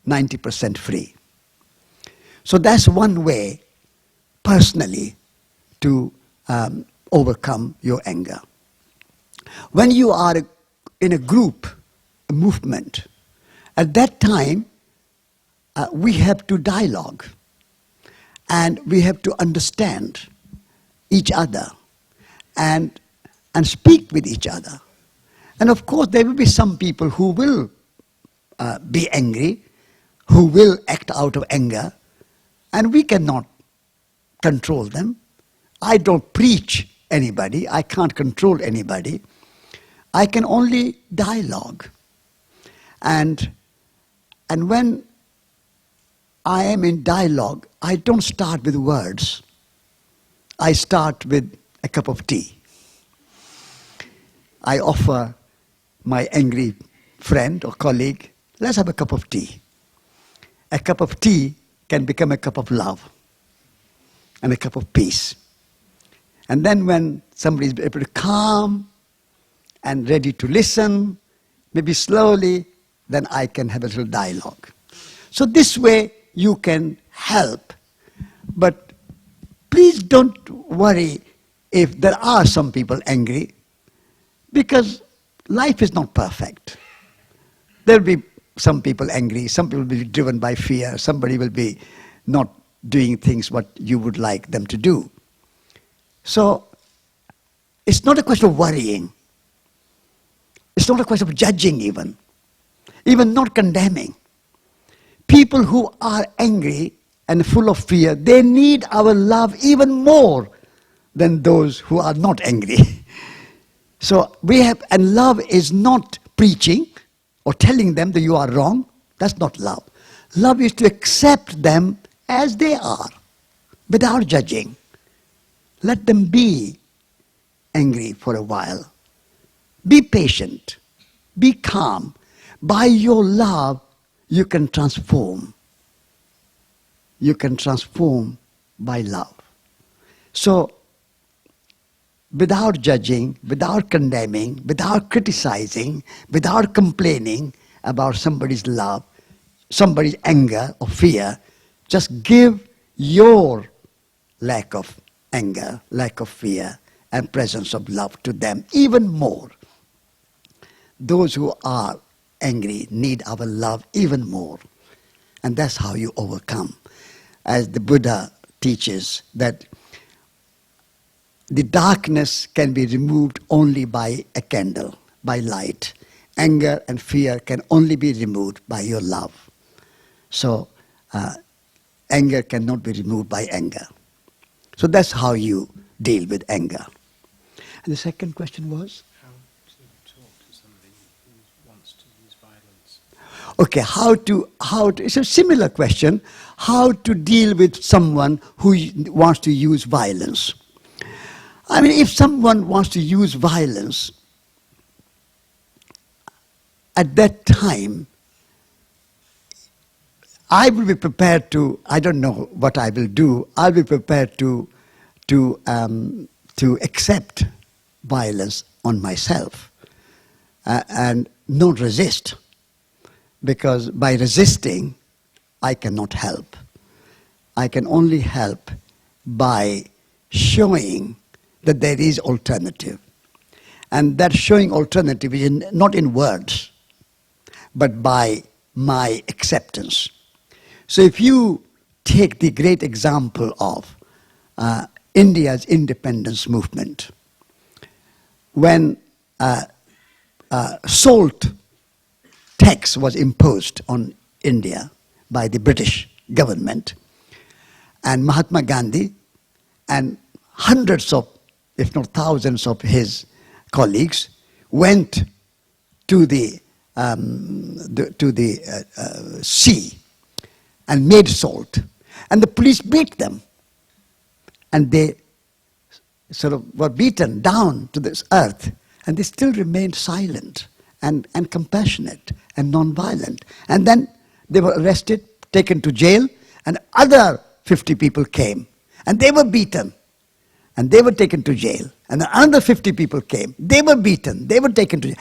90% free. So that's one way, personally, to overcome your anger. When you are in a group, a movement, at that time, we have to dialogue and we have to understand each other and speak with each other. And of course, there will be some people who will be angry, who will act out of anger, and we cannot control them. I don't preach anybody, I can't control anybody. I can only dialogue. And when I am in dialogue, I don't start with words. I start with a cup of tea. I offer my angry friend or colleague, let's have a cup of tea. A cup of tea can become a cup of love and a cup of peace. And then when somebody is able to calm and ready to listen, maybe slowly, then I can have a little dialogue. So this way you can help. But please don't worry if there are some people angry, because life is not perfect. There will be some people angry, some people will be driven by fear, somebody will be not doing things what you would like them to do. So it's not a question of worrying. It's not a question of judging even not condemning. People who are angry and full of fear, they need our love even more than those who are not angry. So we have, and love is not preaching or telling them that you are wrong. That's not love. Love is to accept them as they are, without judging. Let them be angry for a while. Be patient. Be calm. By your love, you can transform. You can transform by love. So, without judging, without condemning, without criticizing, without complaining about somebody's love, somebody's anger or fear, just give your lack of anger, lack of fear, and presence of love to them even more. Those who are angry need our love even more. And that's how you overcome. As the Buddha teaches, that the darkness can be removed only by a candle, by light. Anger and fear can only be removed by your love. So, anger cannot be removed by anger. So that's how you deal with anger. And the second question was? How to talk to somebody who wants to use violence. Okay, it's a similar question. How to deal with someone who wants to use violence. I mean, if someone wants to use violence, at that time, I will be prepared to, I don't know what I will do, I'll be prepared to accept violence on myself and not resist. Because by resisting, I cannot help. I can only help by showing that there is alternative. And that showing alternative is not in words, but by my acceptance. So if you take the great example of India's independence movement, when salt tax was imposed on India by the British government, and Mahatma Gandhi and hundreds of, if not thousands of his colleagues went to the sea and made salt, and the police beat them, and they sort of were beaten down to this earth, and they still remained silent and compassionate and non-violent. And then they were arrested, taken to jail, and other 50 people came, and they were beaten, and they were taken to jail, and another 50 people came, they were beaten, they were taken to jail.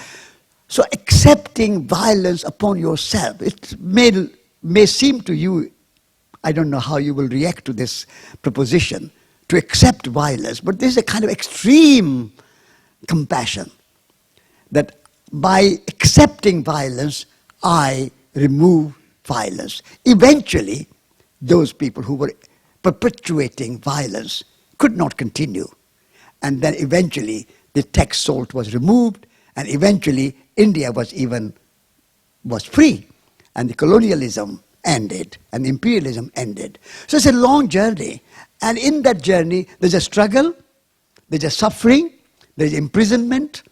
So accepting violence upon yourself, it may seem to you, I don't know how you will react to this proposition, to accept violence, but this is a kind of extreme compassion, that by accepting violence, I remove violence. Eventually, those people who were perpetuating violence could not continue. And then eventually, the tax salt was removed, and eventually, India was free, and the colonialism ended, and imperialism ended. So it's a long journey, and in that journey, there's a struggle, there's a suffering, there's imprisonment,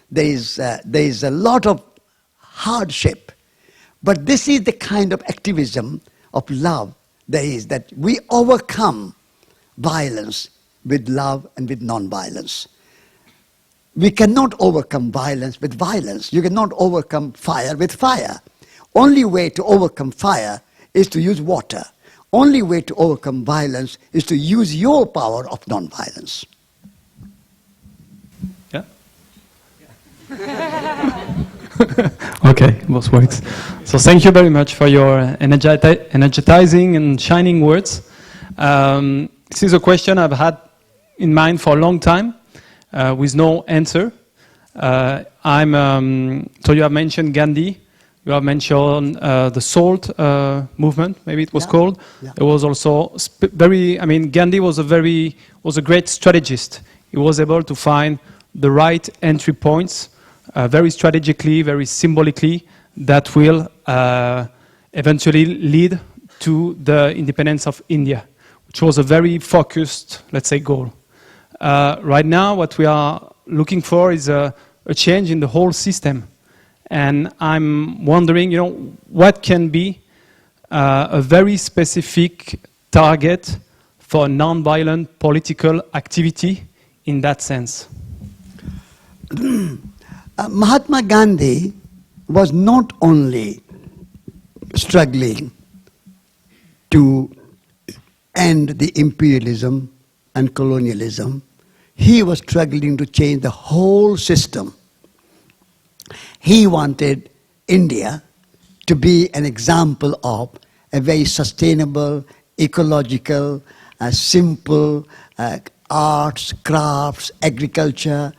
there is a lot of hardship. But this is the kind of activism of love there is, that we overcome violence with love and with non-violence. We cannot overcome violence with violence. You cannot overcome fire with fire. Only way to overcome fire is to use water. Only way to overcome violence is to use your power of non-violence. Yeah? Okay, both works. So thank you very much for your energizing and shining words. This is a question I've had in mind for a long time, with no answer. So you have mentioned Gandhi. You have mentioned the salt movement, maybe it was called. Yeah. It was also Gandhi was a great strategist. He was able to find the right entry points, very strategically, very symbolically, that will eventually lead to the independence of India, which was a very focused, let's say, goal. Right now, what we are looking for is a change in the whole system. And I'm wondering, what can be a very specific target for non-violent political activity in that sense? Mahatma Gandhi was not only struggling to end the imperialism and colonialism, he was struggling to change the whole system. He wanted India to be an example of a very sustainable, ecological, simple arts, crafts, agriculture,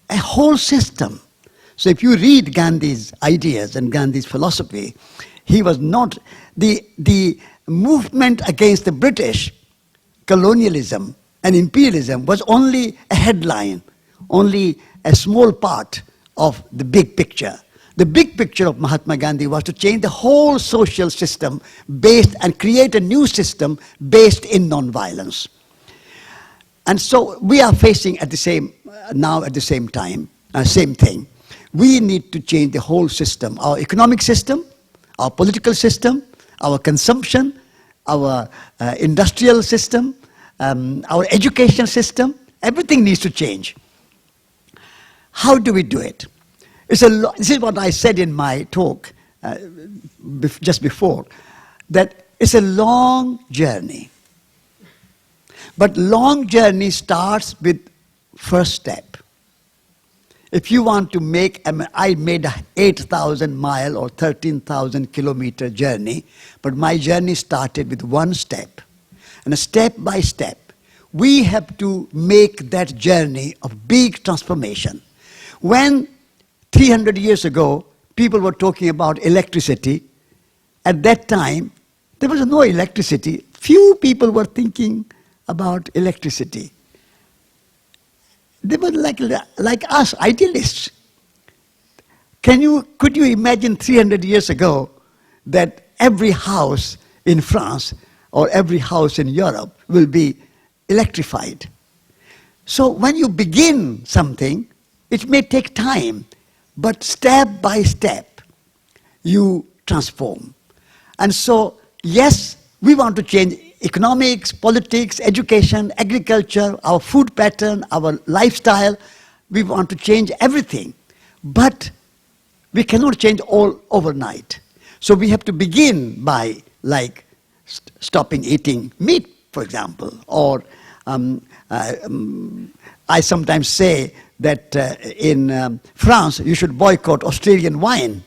a whole system. So if you read Gandhi's ideas and Gandhi's philosophy, he was not, the movement against the British colonialism and imperialism was only a headline, only a small part of the big picture. The big picture of Mahatma Gandhi was to change the whole social system based and create a new system based in non-violence. And so we are facing at the same time, same thing. We need to change the whole system, our economic system, our political system, our consumption, our industrial system, our education system. Everything needs to change. How do we do it? This is what I said in my talk just before, that it's a long journey. But long journey starts with first step. If you want to make, I made a 8,000 mile or 13,000 kilometer journey, but my journey started with one step. And a step by step, we have to make that journey of big transformation. When 300 years ago, people were talking about electricity, at that time, there was no electricity. Few people were thinking about electricity. They were like us, idealists. Could you imagine 300 years ago that every house in France or every house in Europe will be electrified? So when you begin something, it may take time, but step by step, you transform. And so, yes, we want to change economics, politics, education, agriculture, our food pattern, our lifestyle. We want to change everything. But we cannot change all overnight. So we have to begin by stopping eating meat, for example. Or I sometimes say that in France you should boycott Australian wine.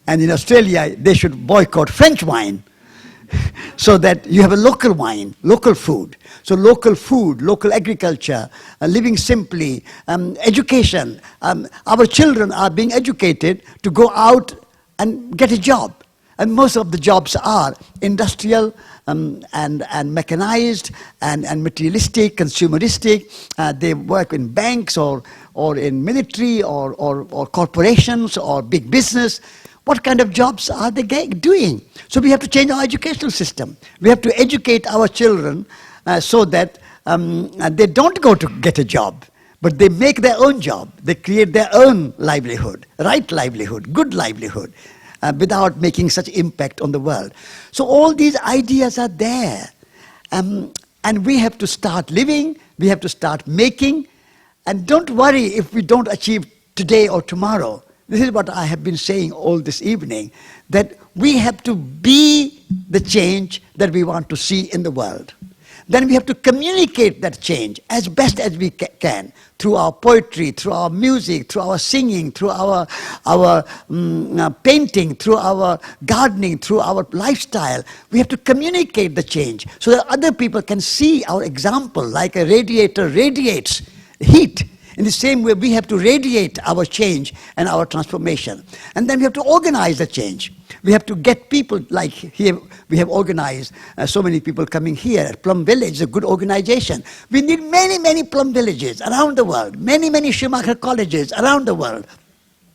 And in Australia they should boycott French wine. So that you have a local wine, local food. So local food, local agriculture, living simply, education. Our children are being educated to go out and get a job. And most of the jobs are industrial and mechanized and materialistic, consumeristic. They work in banks or in military or corporations or big business. What kind of jobs are they doing? So we have to change our educational system. We have to educate our children so that they don't go to get a job, but they make their own job. They create their own livelihood, right livelihood, good livelihood, without making such impact on the world. So all these ideas are there. And we have to start living, we have to start making, and don't worry if we don't achieve today or tomorrow. This is what I have been saying all this evening, that we have to be the change that we want to see in the world. Then we have to communicate that change as best as we can through our poetry, through our music, through our singing, through our painting, through our gardening, through our lifestyle. We have to communicate the change so that other people can see our example, like a radiator radiates heat. In the same way, we have to radiate our change and our transformation. And then we have to organize the change. We have to get people, like here, we have organized so many people coming here at Plum Village, a good organization. We need many, many Plum villages around the world, many, many Schumacher colleges around the world.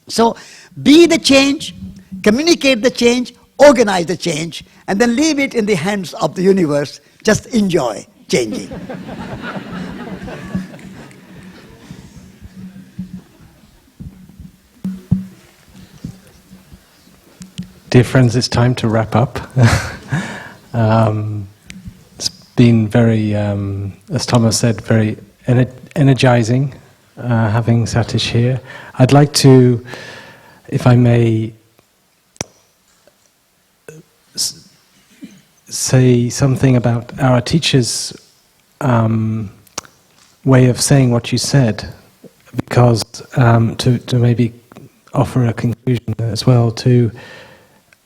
So be the change, communicate the change, organize the change, and then leave it in the hands of the universe. Just enjoy changing. Dear friends, it's time to wrap up. It's been very, as Thomas said, very energizing having Satish here. I'd like to, if I may, say something about our teacher's way of saying what you said, because to maybe offer a conclusion as well to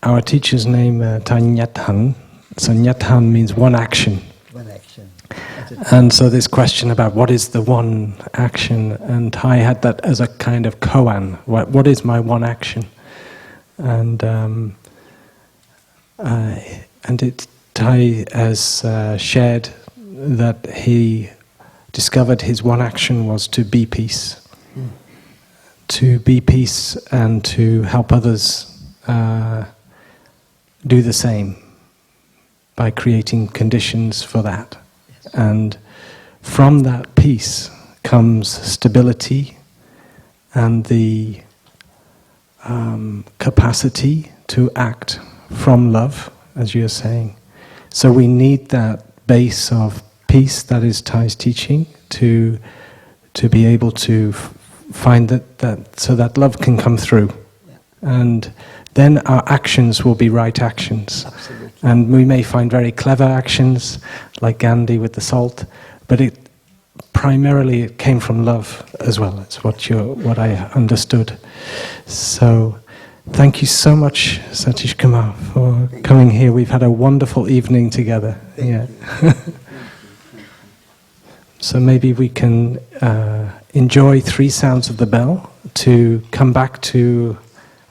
our teacher's name, Nyathan. So Nyathan means one action. One action. And so this question about what is the one action, and Thai had that as a kind of koan. What is my one action? And Thai has shared that he discovered his one action was to be peace. To be peace and to help others do the same by creating conditions for that. Yes. And from that peace comes stability and the capacity to act from love, as you're saying. So we need that base of peace, that is Thai's teaching, to be able to find that so that love can come through. Yeah. And then our actions will be right actions. Absolutely. And we may find very clever actions, like Gandhi with the salt, but primarily it came from love as well. It's what I understood. So thank you so much, Satish Kumar, for coming here. We've had a wonderful evening together. Yeah. So maybe we can enjoy 3 sounds of the bell to come back to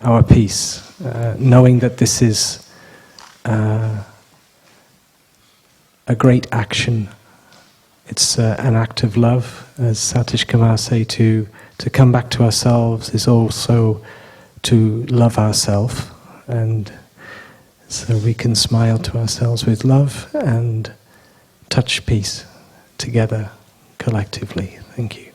our peace, knowing that this is a great action. It's an act of love, as Satish Kumar say, to come back to ourselves is also to love ourselves, and so we can smile to ourselves with love and touch peace together collectively. Thank you.